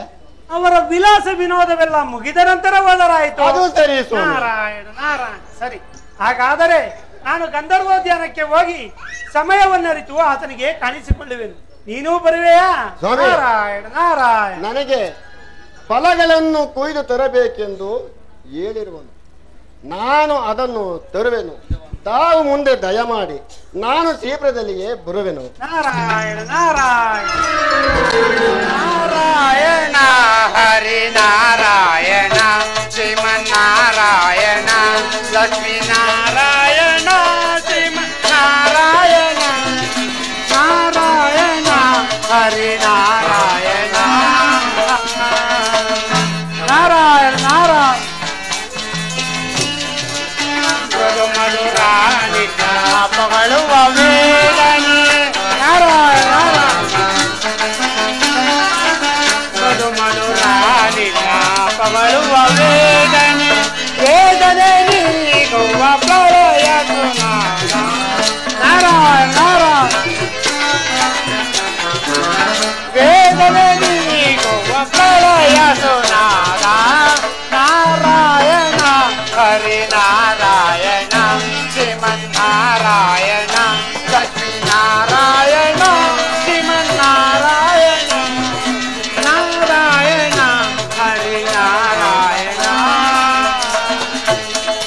ಅವರ ವಿಲಾಸ ವಿನೋದವೆಲ್ಲ ಮುಗಿದ ನಂತರ ಹೋದರಾಯಿತು. ಅದು ಸರಿ. ನಾರಾಯಣ ನಾರಾಯಣ. ಸರಿ, ಹಾಗಾದರೆ ನಾನು ಗಂಧರ್ವೋದ್ಯಾನಕ್ಕೆ ಹೋಗಿ ಸಮಯವನ್ನರಿತು ಆತನಿಗೆ ಕಾಣಿಸಿಕೊಳ್ಳುವೆನು. ನೀನೂ ಬರುವೆಯಾ? ನಾರಾಯಣ ನಾರಾಯಣ. ನನಗೆ ಫಲಗಳನ್ನು ಕೊಯ್ದು ತರಬೇಕೆಂದು ಹೇಳಿರುವನು. ನಾನು ಅದನ್ನು ತರುವೆನು. ತಾವು ಮುಂದೆ ದಯಮಾಡಿ ನಾನು ಶೀಘ್ರದಲ್ಲಿಯೇ ಬರುವೆನು. ನಾರಾಯಣ ನಾರಾಯಣ. ನಾರಾಯಣ ಹರಿ ನಾರಾಯಣ ಶ್ರೀಮನ್ನಾರಾಯಣ ಲಕ್ಷ್ಮೀ ನಾರಾಯಣ ಶ್ರೀಮನ್ನಾರಾಯಣ ನಾರಾಯಣ ಹರಿ ನಾರಾಯಣ ನಾರಾಯಣ ನಾರಾಯಣ. ಮಧುರಾಣಿ ಪಗಳುವ ವೇದನೆ. ನಾರಾಯಣ ಮಧುರಾಣಿ ಪಗಳುವ ವೇದನೆ. ವೇದನೆ ನೀಗುವ ಪ್ರಳಯ ಸುನಾದ. ನಾರಾಯಣ ನಾರಾಯಣ. ವೇದನೆ ನೀಗುವ ಪ್ರಳಯ ಸುನಾದ. ನಾರಾಯಣ ಹರಿ ನಾರಾಯಣ ಶ್ರೀಮನ್ನಾರಾಯಣ ಲಕ್ಷ್ಮೀನಾರಾಯಣ ಶ್ರೀಮನ್ನಾರಾಯಣ ನಾರಾಯಣ ಹರಿ ನಾರಾಯಣ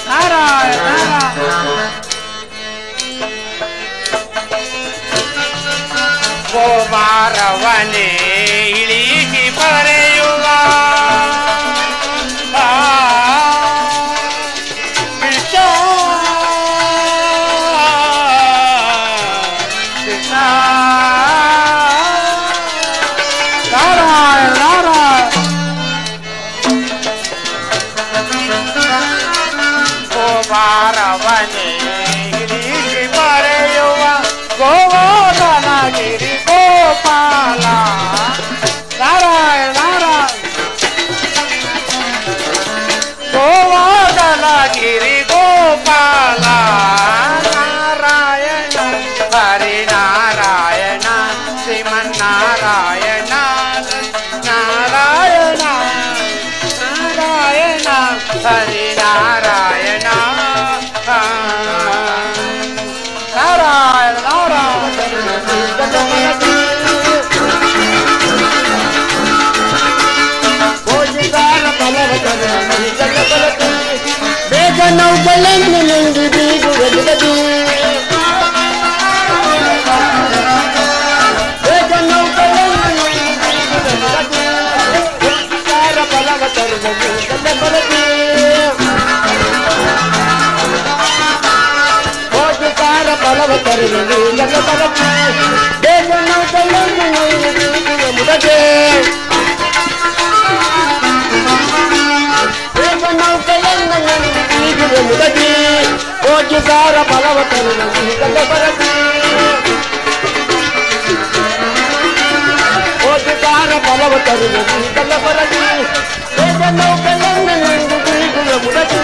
ನಾರಾಯಣ. ಗೋಮಾರವನೇ ಇಳಿಸಿ ಬರೆಯುವ ಗೋವಾರವನೇ ಇಳಿಸಿ ಬರೆಯುವ ಗೋವರ್ಧನಗಿರಿ ಗೋಪಾಲ. ನಾರಾಯಣ ನಾರಾಯಣ. ಗೋವರ್ಧನಗಿರಿ ಗೋಪಾಲ. ನಾರಾಯಣ ಹರಿ ನಾರಾಯಣ ಶ್ರೀಮನ್ನಾರಾಯಣ ನಾರಾಯಣ ನೌಕಲನ್ನು ನುಂಗಿ ಬೀಗುವೆ ಮುದಗಿ ಬೇಗ ನೌಕಲನ್ನು ನುಂಗಿ ಬೀಗುವೆ ಮುದಗಿ ಸಾರ ಫಲವ ತರುವುದು ಗಲ್ಲ ಬರಗಿ ಹೋಗಿ ಸಾರ ಫಲವ ತರುವುದು ಗಲ್ಲ ಬರಗಿ ಬೇಗ ನೌಕಲನ್ನು ನುಂಗಿ ಬೀಗುವೆ ಮುದಗಿ ಮುದಗಿ ಹೋಗಿ ಸಾರ ಫಲವ ತರುವುದು ಗಲ್ಲ ಬರಗಿ ಹೋಗಿ ಸಾರ ಫಲವ ತರುವುದು ಗಲ್ಲ ಬರಗಿ ಬೇಗ ನೌಕಲನ್ನು ನುಂಗಿ ಬೀಗುವೆ ಮುದಗಿ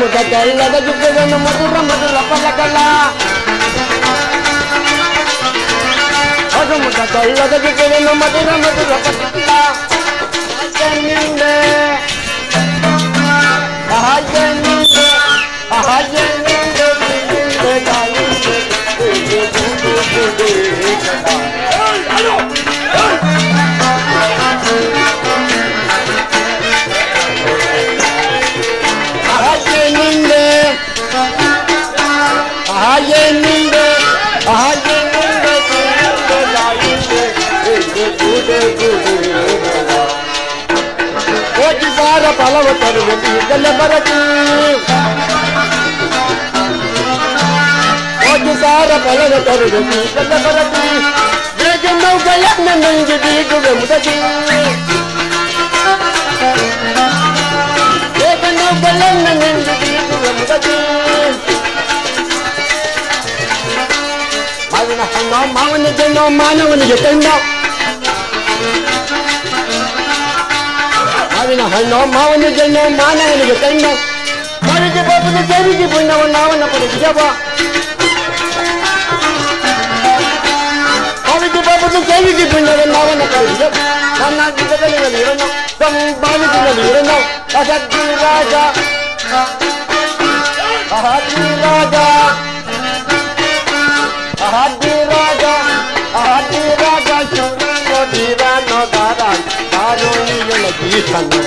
ಮುದಗಲ್ಲದ ಜುಗ್ಗವನ್ನು ಮಧುರ ಮಧುರ ಫಲಗಳ ಮುದಗಲ್ಲದ ಜುಗ್ಗವನ್ನು ಮಧುರ ಮಧುರ ಫಲಗಳ ಹೋಗಿ ಸಾರ ಫಲವ ತರುವುದು ಗಲ್ಲ ಬರಗಿ ಹೋಗಿ ಸಾರ ಫಲವ ತರುವುದು ಗಲ್ಲ ಬರಗಿ ಬೇಗ ನೌಕಲನ್ನು ನುಂಗಿ ಬೀಗುವೆ ಮುದಗಿ ಬೇಗ ನೌಕಲನ್ನು ನುಂಗಿ ಬೀಗುವೆ ಮುದಗಿ ಮಾವಿನ ಹಣ್ಣು ಮಾವನಿಗೆ ಮಾನವನಿಗೆ ಕಣ್ಣು ಮಾವಿನ ಹಣ್ಣು ಮಾವನಿಗೆ ಮಾನವನಿಗೆ ಕಣ್ಣು ಮರಿಗೆ ಬಾಬುದು ಜರಿಗೆ ಬುಣ್ಣವನ್ನು ಅವನ ಪಡೆದಿದವ ಅವನಿಗೆ ಬಾಬುದು ಜರಿಗೆ ಬುಣ್ಣವನ್ನು ಅವನ ಪಡೆದಿದವ ನನ್ನ ಗಿಡದಲ್ಲಿ ಇರನು ಬಾವಿನಲ್ಲಿ ಇರನು ಅಸದ್ದಿ ರಾಜ ಅಹದ್ದಿ ರಾಜ ಅಹದ್ದಿ ರಾಜ ಅಹದ್ದಿ ರಾಜ ಶಿವನೋ ಧೀರನೋ ದಾರ ಕಾರೋಣಿಗಳ ಗೀತನು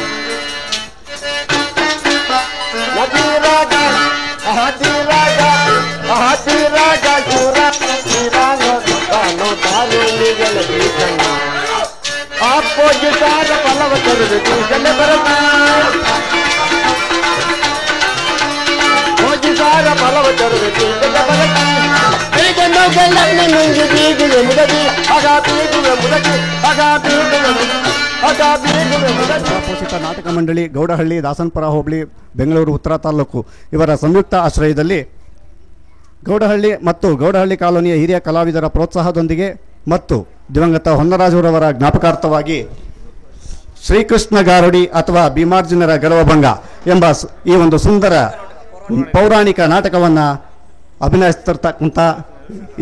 ನದಿ ರಾಜ ಅಹದ್ದಿ ರಾಜ ಅಹದ್ದಿ ರಾಜ ಶಿವರ ಧೀರನೋ ದಾನೋ ಕಾರೋಣಿಗಳ ಗೀತನು ಆಪೋಜಿ ಸಾರ ಫಲವ ತರುವುದು ಗಲ್ಲ ಬರಗಿ ಹೋಗಿ ಸಾರ ಫಲವ ತರುವುದು ಗಲ್ಲ ಬರಗಿ ಬೇಗ ನೌಕಲನ್ನು ನುಂಗಿ ಬೀಗುವೆ ಮುದಗಿ ಆಗ ಬೀಗುವೆ ಮುದಗಿ ಆಗ ಬೀಗುವೆ ಆಗ ಬೀಗುವೆ ಮುದಗಿ ಪೋಷಿತ ನಾಟಕ ಮಂಡಳಿ ಗೌಡಹಳ್ಳಿ ದಾಸನಪುರ ಹೋಬಳಿ ಬೆಂಗಳೂರು ಉತ್ತರ ತಾಲೂಕು ಇವರ ಸಂಯುಕ್ತ ಆಶ್ರಯದಲ್ಲಿ ಗೌಡಹಳ್ಳಿ ಮತ್ತು ಗೌಡಹಳ್ಳಿ ಕಾಲೋನಿಯ ಹಿರಿಯ ಕಲಾವಿದರ ಪ್ರೋತ್ಸಾಹದೊಂದಿಗೆ ಮತ್ತು ದಿವಂಗತ ಹೊನ್ನರಾಜುರವರ ಜ್ಞಾಪಕಾರ್ಥವಾಗಿ ಶ್ರೀಕೃಷ್ಣ ಗಾರುಡಿ ಅಥವಾ ಭೀಮಾರ್ಜುನರ ಗರ್ವಭಂಗ ಎಂಬ ಈ ಒಂದು ಸುಂದರ ಪೌರಾಣಿಕ ನಾಟಕವನ್ನು ಅಭಿನಯಿಸ್ತಿರ್ತಕ್ಕಂಥ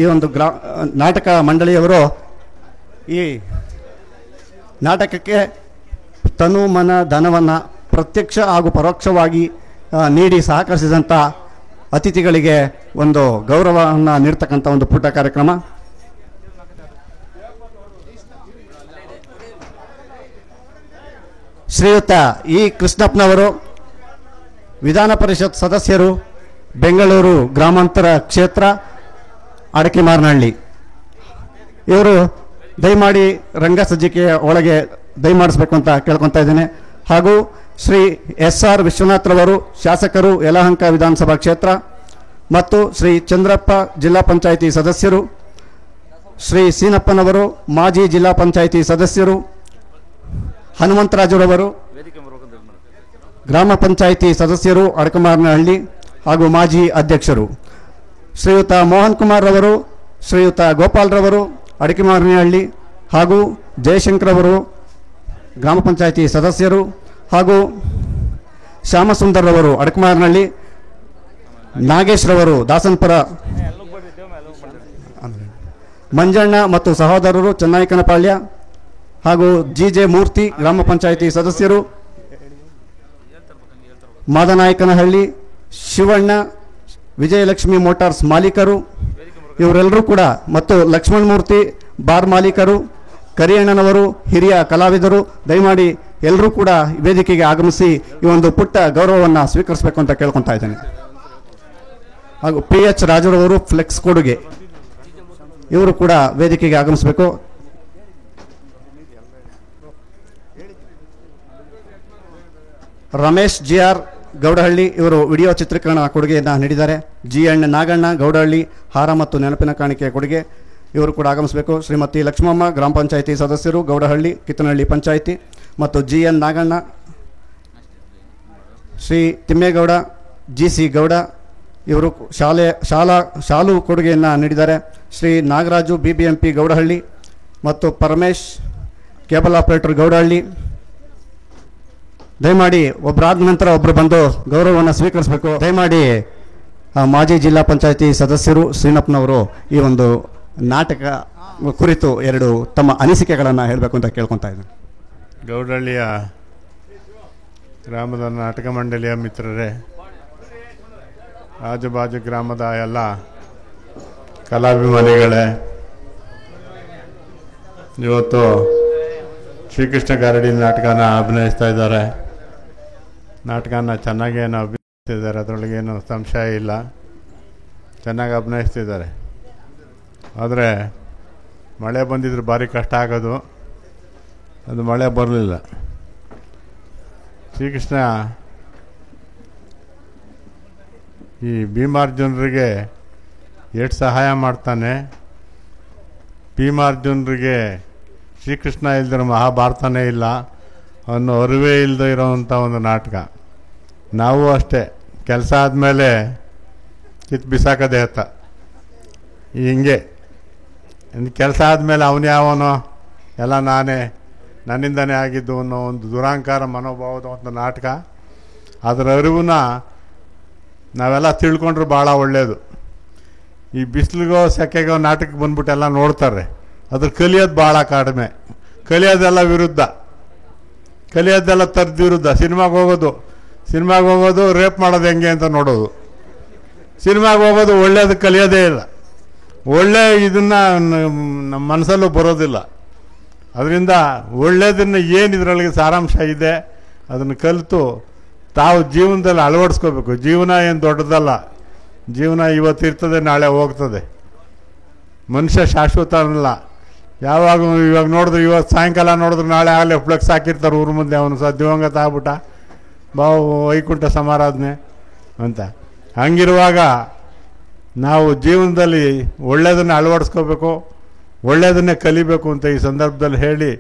ಈ ಒಂದು ನಾಟಕ ಮಂಡಳಿಯವರು ಈ ನಾಟಕಕ್ಕೆ ತನು ಮನ ಧನವನ್ನು ಪ್ರತ್ಯಕ್ಷ ಹಾಗೂ ಪರೋಕ್ಷವಾಗಿ ನೀಡಿ ಸಹಕರಿಸಿದಂಥ ಅತಿಥಿಗಳಿಗೆ ಒಂದು ಗೌರವವನ್ನು ನೀಡ್ತಕ್ಕಂಥ ಒಂದು ಪುಟ್ಟ ಕಾರ್ಯಕ್ರಮ. ಶ್ರೀಯುತ ಇ ಕೃಷ್ಣಪ್ಪನವರು ವಿಧಾನ ಪರಿಷತ್ ಸದಸ್ಯರು, ಬೆಂಗಳೂರು ಗ್ರಾಮಾಂತರ ಕ್ಷೇತ್ರ, ಅಡಕಿಮಾರನಹಳ್ಳಿ. ಇವರು ದಯಮಾಡಿ ರಂಗ ಸಜ್ಜಿಕೆಯ ಒಳಗೆ ದಯಮಾಡಿಸ್ಬೇಕು ಅಂತ ಕೇಳ್ಕೊತಾ ಇದ್ದೇನೆ. ಹಾಗೂ ಶ್ರೀ SR ವಿಶ್ವನಾಥ್ರವರು ಶಾಸಕರು, ಯಲಹಂಕ ವಿಧಾನಸಭಾ ಕ್ಷೇತ್ರ, ಮತ್ತು ಶ್ರೀ ಚಂದ್ರಪ್ಪ ಜಿಲ್ಲಾ ಪಂಚಾಯಿತಿ ಸದಸ್ಯರು, ಶ್ರೀ ಸೀನಪ್ಪನವರು ಮಾಜಿ ಜಿಲ್ಲಾ ಪಂಚಾಯಿತಿ ಸದಸ್ಯರು, ಹನುಮಂತರಾಜುರವರು ಗ್ರಾಮ ಪಂಚಾಯಿತಿ ಸದಸ್ಯರು ಅಡಕಮಾರನಹಳ್ಳಿ ಹಾಗೂ ಮಾಜಿ ಅಧ್ಯಕ್ಷರು, ಶ್ರೀಯುತ ಮೋಹನ್ ಕುಮಾರ್ ರವರು, ಶ್ರೀಯುತ ಗೋಪಾಲ್ ರವರು ಅಡಕಮಾರನಹಳ್ಳಿ ಹಾಗೂ ಜಯಶಂಕರ್ ಗ್ರಾಮ ಪಂಚಾಯಿತಿ ಸದಸ್ಯರು, ಹಾಗೂ ಶ್ಯಾಮಸುಂದರ್ ರವರು ಅಡಕಮಾರನಹಳ್ಳಿ, ನಾಗೇಶ್ ರವರು ದಾಸನಪುರ, ಮಂಜಣ್ಣ ಮತ್ತು ಸಹೋದರರು ಚನ್ನಾಯ್ಕನಪಾಳ್ಯ ಹಾಗೂ GJ ಮೂರ್ತಿ ಗ್ರಾಮ ಪಂಚಾಯಿತಿ ಸದಸ್ಯರು, ಮಾದನಾಯಕನಹಳ್ಳಿ, ಶಿವಣ್ಣ ವಿಜಯಲಕ್ಷ್ಮಿ ಮೋಟಾರ್ಸ್ ಮಾಲೀಕರು ಇವರೆಲ್ಲರೂ ಕೂಡ, ಮತ್ತು ಲಕ್ಷ್ಮಣ್ ಮೂರ್ತಿ ಬಾರ್ ಮಾಲೀಕರು, ಕರಿಯಣ್ಣನವರು, ಹಿರಿಯ ಕಲಾವಿದರು, ದಯಮಾಡಿ ಎಲ್ಲರೂ ಕೂಡ ವೇದಿಕೆಗೆ ಆಗಮಿಸಿ ಈ ಒಂದು ಪುಟ್ಟ ಗೌರವವನ್ನು ಸ್ವೀಕರಿಸಬೇಕು ಅಂತ ಕೇಳ್ಕೊತಾ ಇದ್ದೇನೆ. ಹಾಗೂ PH ರಾಜರವರು ಫ್ಲೆಕ್ಸ್ ಕೊಡುಗೆ ಇವರು ಕೂಡ ವೇದಿಕೆಗೆ ಆಗಮಿಸಬೇಕು. ರಮೇಶ್ GR ಗೌಡಹಳ್ಳಿ ಇವರು ವಿಡಿಯೋ ಚಿತ್ರೀಕರಣ ಕೊಡುಗೆಯನ್ನು ನೀಡಿದ್ದಾರೆ. GN ನಾಗಣ್ಣ ಗೌಡಹಳ್ಳಿ ಹಾರ ಮತ್ತು ನೆನಪಿನ ಕಾಣಿಕೆಯ ಕೊಡುಗೆ ಇವರು ಕೂಡ ಆಗಮಿಸಬೇಕು. ಶ್ರೀಮತಿ ಲಕ್ಷ್ಮಮ್ಮ ಗ್ರಾಮ ಪಂಚಾಯಿತಿ ಸದಸ್ಯರು ಗೌಡಹಳ್ಳಿ ಕಿತ್ತನಹಳ್ಳಿ ಪಂಚಾಯಿತಿ ಮತ್ತು GN ನಾಗಣ್ಣ, ಶ್ರೀ ತಿಮ್ಮೇಗೌಡ GC ಗೌಡ ಇವರು ಶಾಲು ಕೊಡುಗೆಯನ್ನು ನೀಡಿದ್ದಾರೆ. ಶ್ರೀ ನಾಗರಾಜು BBMP ಗೌಡಹಳ್ಳಿ ಮತ್ತು ಪರಮೇಶ್ ಕೇಬಲ್ ಆಪರೇಟರ್ ಗೌಡಹಳ್ಳಿ. ದಯಮಾಡಿ ಒಬ್ಬರಾದ ನಂತರ ಒಬ್ಬರು ಬಂದು ಗೌರವವನ್ನು ಸ್ವೀಕರಿಸಬೇಕು. ದಯಮಾಡಿ ಮಾಜಿ ಜಿಲ್ಲಾ ಪಂಚಾಯಿತಿ ಸದಸ್ಯರು ಶ್ರೀನಪ್ಪನವರು ಈ ಒಂದು ನಾಟಕ ಕುರಿತು ಎರಡು ತಮ್ಮ ಅನಿಸಿಕೆಗಳನ್ನು ಹೇಳಬೇಕು ಅಂತ ಕೇಳ್ಕೊತಾ ಇದ್ದೀನಿ. ಗೌಡಹಳ್ಳಿಯ ಗ್ರಾಮದ ನಾಟಕ ಮಂಡಳಿಯ ಮಿತ್ರರೇ, ಆಜುಬಾಜು ಗ್ರಾಮದ ಎಲ್ಲ ಕಲಾಭಿಮಾನಿಗಳೇ, ಇವತ್ತು ಶ್ರೀಕೃಷ್ಣ ಗಾರಡಿ ನಾಟಕನ ಅಭಿನಯಿಸ್ತಾ ಇದ್ದಾರೆ. ನಾಟಕನ ಚೆನ್ನಾಗಿ ಅಭಿನಯಿಸ್ತಿದ್ದಾರೆ, ಅದರೊಳಗೇನು ಸಂಶಯ ಇಲ್ಲ, ಚೆನ್ನಾಗಿ ಅಭಿನಯಿಸ್ತಿದ್ದಾರೆ. ಆದರೆ ಮಳೆ ಬಂದಿದ್ರೆ ಭಾರಿ ಕಷ್ಟ ಆಗೋದು, ಅದು ಮಳೆ ಬರಲಿಲ್ಲ. ಶ್ರೀಕೃಷ್ಣ ಈ ಭೀಮಾರ್ಜುನರಿಗೆ ಎಷ್ಟು ಸಹಾಯ ಮಾಡ್ತಾನೆ, ಭೀಮಾರ್ಜುನರಿಗೆ ಶ್ರೀಕೃಷ್ಣ ಇಲ್ದಿರೋ ಮಹಾಭಾರತನೇ ಇಲ್ಲ ಅನ್ನೋ ಅರಿವೇ ಇಲ್ಲದೆ ಇರೋವಂಥ ಒಂದು ನಾಟಕ. ನಾವು ಅಷ್ಟೇ, ಕೆಲಸ ಆದಮೇಲೆ ಕಿತ್ತು ಬಿಸಾಕೋದೇ ಆತ. ಹಿಂಗೆ ಕೆಲಸ ಆದಮೇಲೆ ಅವನು ಯಾವನೋ ಎಲ್ಲ ನಾನೇ, ನನ್ನಿಂದನೇ ಆಗಿದ್ದು ಅನ್ನೋ ಒಂದು ದುರಾಂಕಾರ ಮನೋಭಾವದ ಒಂದು ನಾಟಕ. ಅದರ ಅರಿವನ್ನ ನಾವೆಲ್ಲ ತಿಳ್ಕೊಂಡ್ರೆ ಭಾಳ ಒಳ್ಳೆಯದು. ಈ ಬಿಸಿಲಿಗೋ ಸೆಕೆಗೋ ನಾಟಕಕ್ಕೆ ಬಂದ್ಬಿಟ್ಟು ಎಲ್ಲ ನೋಡ್ತಾರೆ, ಅದ್ರ ಕಲಿಯೋದು ಭಾಳ ಕಡಿಮೆ. ಕಲಿಯೋದೆಲ್ಲ ವಿರುದ್ಧ, ಕಲಿಯೋದೆಲ್ಲ ತರ್ದು ವಿರುದ್ಧ. ಸಿನಿಮಾಗೆ ಹೋಗೋದು ರೇಪ್ ಮಾಡೋದು ಹೆಂಗೆ ಅಂತ ನೋಡೋದು. ಸಿನಿಮಾಗೆ ಹೋಗೋದು ಒಳ್ಳೇದು ಕಲಿಯೋದೇ ಇಲ್ಲ, ಒಳ್ಳೆ ಇದನ್ನು ನಮ್ಮ ಮನಸ್ಸಲ್ಲೂ ಬರೋದಿಲ್ಲ. ಅದರಿಂದ ಒಳ್ಳೆಯದನ್ನು ಏನು ಇದರೊಳಗೆ ಸಾರಾಂಶ ಇದೆ ಅದನ್ನು ಕಲಿತು ತಾವು ಜೀವನದಲ್ಲಿ ಅಳವಡಿಸ್ಕೋಬೇಕು. ಜೀವನ ಏನು ದೊಡ್ಡದಲ್ಲ, ಜೀವನ ಇವತ್ತಿರ್ತದೆ, ನಾಳೆ ಹೋಗ್ತದೆ. ಮನುಷ್ಯ ಶಾಶ್ವತ ಅನ್ನಲ್ಲ. ಇವಾಗ ನೋಡಿದ್ರೆ ಇವತ್ತು ಸಾಯಂಕಾಲ ನೋಡಿದ್ರೆ ನಾಳೆ ಆಗಲೇ ಫ್ಲೆಕ್ಸ್ ಹಾಕಿರ್ತಾರೆ ಊರ ಮುಂದೆ, ಅವನು ದಿವಂಗತ ಆಗ್ಬಿಟ್ಟ, ವೈಕುಂಠ ಸಮಾರಾಧನೆ ಅಂತ. ಹಂಗಿರುವಾಗ ನಾವು ಜೀವನದಲ್ಲಿ ಒಳ್ಳೆಯದನ್ನು ಅಳವಡಿಸ್ಕೋಬೇಕು, ಒಳ್ಳೆಯದನ್ನೇ ಕಲಿಬೇಕು ಅಂತ ಈ ಸಂದರ್ಭದಲ್ಲಿ ಹೇಳಿ,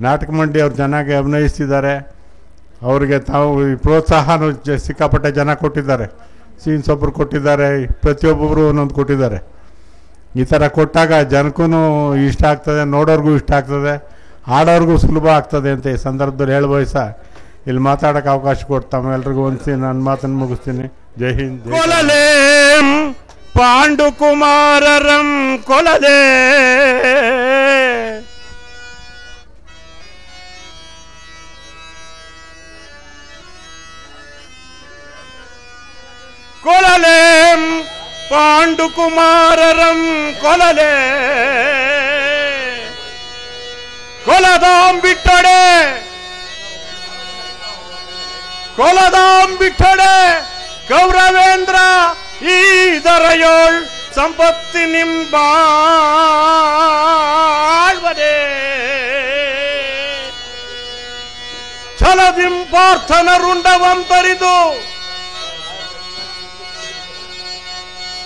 ನಾಟಕ ಮಂಡಳಿ ಅವ್ರು ಚೆನ್ನಾಗಿ ಅಭಿನಯಿಸ್ತಿದ್ದಾರೆ. ಅವರಿಗೆ ತಾವು ಪ್ರೋತ್ಸಾಹನೂ ಸಿಕ್ಕಾಪಟ್ಟೆ ಜನ ಕೊಟ್ಟಿದ್ದಾರೆ. ಸೀನ್ಸ್ ಒಬ್ಬರು ಕೊಟ್ಟಿದ್ದಾರೆ, ಪ್ರತಿಯೊಬ್ಬೊಬ್ಬರು ಒಂದೊಂದು ಕೊಟ್ಟಿದ್ದಾರೆ. ಈ ಥರ ಕೊಟ್ಟಾಗ ಜನಕ್ಕೂ ಇಷ್ಟ ಆಗ್ತದೆ, ನೋಡೋರ್ಗೂ ಇಷ್ಟ ಆಗ್ತದೆ, ಆಡೋರ್ಗೂ ಸುಲಭ ಆಗ್ತದೆ ಅಂತ ಈ ಸಂದರ್ಭದಲ್ಲಿ ಹೇಳಬಯಸ ಇಲ್ಲಿ ಮಾತಾಡೋಕ್ಕೆ ಅವಕಾಶ ಕೊಟ್ಟು ತಮ್ಮೆಲ್ರಿಗೂ ಹೊಂದಿಸಿ ನನ್ನ ಮಾತನ್ನು ಮುಗಿಸ್ತೀನಿ. ಜೈ ಹಿಂದ್. ಕೊಲಲೆ ಪಾಂಡುಕುಮಾರರಂ ಕೊಲಲೆ ಕೊಲಲೆ ಪಾಂಡುಕುಮಾರರಂ ಕೊಲಲೆ ಕೊಲದಾಂಬಿಟ್ಟಡೆ ಕೊಲದಾಂಬಿಟ್ಟಡೆ ಗೌರವೇಂದ್ರ ಈದರಯೋಳ್ ಸಂಪತ್ತಿ ನಿಂಬಾಳ್ವದೆ ಛಲದಿಂ ಪಾರ್ಥನ ರುಂಡವಂತರಿದು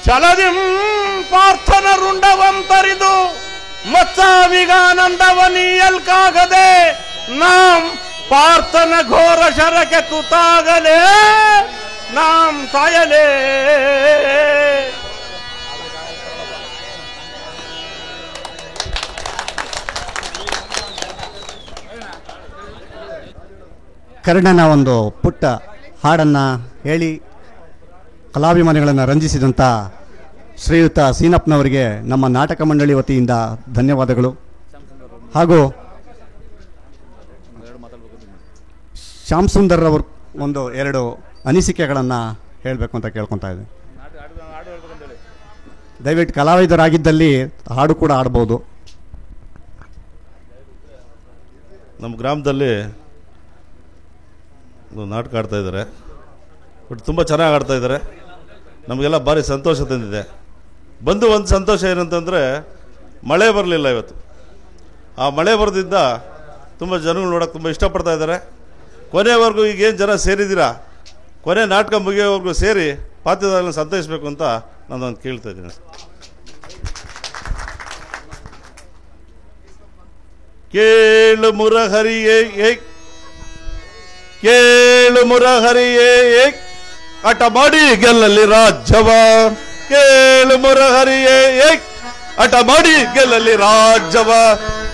ಛಲದಿಂ ಪಾರ್ಥನ ರುಂಡವಂತರಿದು ಮತ್ಸಾವಿಗಾನಂದವನೀಯಲ್ಕಾಗದೆ ನಾಂ ಪಾರ್ಥನ ಘೋರ ಶರಕ್ಕೆ ತುತಾಗಲೇ ನಾಂ ತಾಯಲೇ. ಕರ್ಣನ ಒಂದು ಪುಟ್ಟ ಹಾಡನ್ನು ಹೇಳಿ ಕಲಾಭಿಮಾನಿಗಳನ್ನು ರಂಜಿಸಿದಂಥ ಶ್ರೀಯುತ ಸೀನಪ್ಪನವರಿಗೆ ನಮ್ಮ ನಾಟಕ ಮಂಡಳಿ ವತಿಯಿಂದ ಧನ್ಯವಾದಗಳು. ಹಾಗೂ ಶ್ಯಾಮ್ ಸುಂದರ್ ಅವರು ಒಂದು ಎರಡು ಅನಿಸಿಕೆಗಳನ್ನು ಹೇಳಬೇಕು ಅಂತ ಕೇಳ್ಕೊತಾ ಇದ್ದೀನಿ. ದಯವಿಟ್ಟು ಕಲಾವಿದರಾಗಿದ್ದಲ್ಲಿ ಹಾಡು ಕೂಡ ಆಡ್ಬೋದು. ನಮ್ಮ ಗ್ರಾಮದಲ್ಲಿ ಒಂದು ನಾಟಕ ಆಡ್ತಾಯಿದ್ದಾರೆ. ಬಟ್ ತುಂಬ ಚೆನ್ನಾಗಿ ಆಡ್ತಾಯಿದ್ದಾರೆ. ನಮಗೆಲ್ಲ ಭಾರಿ ಸಂತೋಷ ತಂದಿದೆ. ಬಂದು ಒಂದು ಸಂತೋಷ ಏನಂತಂದರೆ ಮಳೆ ಬರಲಿಲ್ಲ ಇವತ್ತು. ಆ ಮಳೆ ಬರೋದ್ರಿಂದ ತುಂಬ ಜನಗಳು ನೋಡೋಕೆ ತುಂಬ ಇಷ್ಟಪಡ್ತಾ ಇದ್ದಾರೆ. ಕೊನೆವರೆಗೂ ಈಗೇನು ಜನ ಸೇರಿದ್ದೀರಾ, ಕೊನೆ ನಾಟಕ ಮುಗಿಯೋವರೆಗೂ ಸೇರಿ ಪಾತ್ರಧಾರಿಗಳನ್ನ ಸಂತೈಸಬೇಕು ಅಂತ ನಾನು ಕೇಳ್ತಾ ಇದ್ದೀನಿ. ಕೇಳು ಮುರಹರಿಯೇ ಕೇಳು ಮುರಹರಿಯೇ ಹಠ ಮಾಡಿ ಗೆಲ್ಲಲಿ ರಾಜ್ಯವ. ಕೇಳು ಮುರಹರಿಯೇ ಹಠ ಮಾಡಿ ಗೆಲ್ಲಲಿ ರಾಜ್ಯವ.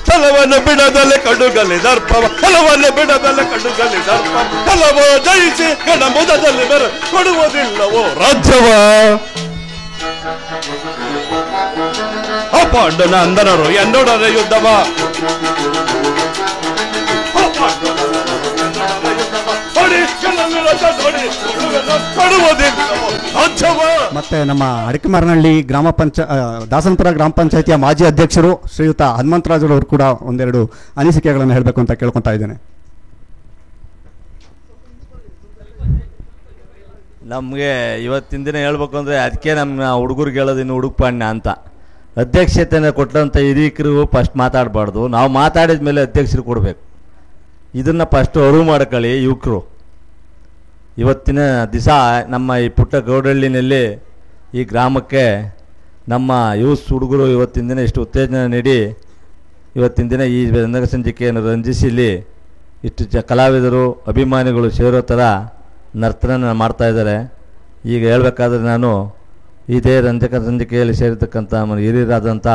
ಛಲವನ್ನು ಬಿಡದಲೆ ಕಡುಗಲಿ ದರ್ಪವ, ಛಲವನ್ನು ಬಿಡದಲೆ ಕಡುಗಲಿ ದರ್ಪವ. ಛಲವೋ ಜಯಿಸಿ ಗಣ ಮುದದಲ್ಲಿ ಬರ ಕೊಡುವುದಿಲ್ಲವೋ ರಾಜ್ಯವ. ಅಪಾಂಡನ ಅಂದನರು ಎಂದೊಡನೆ ಯುದ್ಧವ. ಮತ್ತೆ ನಮ್ಮ ಅಡಿಕೆಮಾರನಹಳ್ಳಿ ದಾಸನಪುರ ಗ್ರಾಮ ಪಂಚಾಯಿತಿಯ ಮಾಜಿ ಅಧ್ಯಕ್ಷರು ಶ್ರೀಯುತ ಹನುಮಂತರಾಜರವರು ಕೂಡ ಒಂದೆರಡು ಅನಿಸಿಕೆಗಳನ್ನು ಹೇಳಬೇಕು ಅಂತ ಕೇಳ್ಕೊತಾ ಇದ್ದೇನೆ. ನಮಗೆ ಇವತ್ತಿನ ದಿನ ಹೇಳ್ಬೇಕು ಅಂದರೆ ಅದಕ್ಕೆ ನಮ್ಮ ಹುಡುಗರಿಗೆ ಹೇಳೋದು ಇನ್ನು ಹುಡುಗಪಾಣ್ಯ ಅಂತ. ಅಧ್ಯಕ್ಷತೆಯನ್ನು ಕೊಟ್ಟಂಥ ಹಿರಿಯಕರು ಫಸ್ಟ್ ಮಾತಾಡಬಾರ್ದು, ನಾವು ಮಾತಾಡಿದ ಮೇಲೆ ಅಧ್ಯಕ್ಷರು ಕೊಡಬೇಕು. ಇದನ್ನು ಫಸ್ಟ್ ಅರಿವು ಮಾಡ್ಕೊಳ್ಳಿ ಯುವಕರು. ಇವತ್ತಿನ ದಿವಸ ನಮ್ಮ ಈ ಪುಟ್ಟ ಗೌಡಹಳ್ಳಿನಲ್ಲಿ ಈ ಗ್ರಾಮಕ್ಕೆ ನಮ್ಮ ಯೂಸ್ ಹುಡುಗರು ಇವತ್ತಿನ ದಿನ ಇಷ್ಟು ಉತ್ತೇಜನ ನೀಡಿ ಇವತ್ತಿನ ದಿನ ಈ ರಂಗ ಸಂಚಿಕೆಯನ್ನು ರಂಜಿಸಿ ಇಲ್ಲಿ ಇಷ್ಟು ಕಲಾವಿದರು ಅಭಿಮಾನಿಗಳು ಸೇರೋ ಥರ ನರ್ತನ ಮಾಡ್ತಾಯಿದ್ದಾರೆ. ಈಗ ಹೇಳಬೇಕಾದ್ರೆ ನಾನು ಇದೇ ಸಂಚಿಕೆಯಲ್ಲಿ ಸೇರಿರ್ತಕ್ಕಂಥ ಹಿರಿಯರಾದಂಥ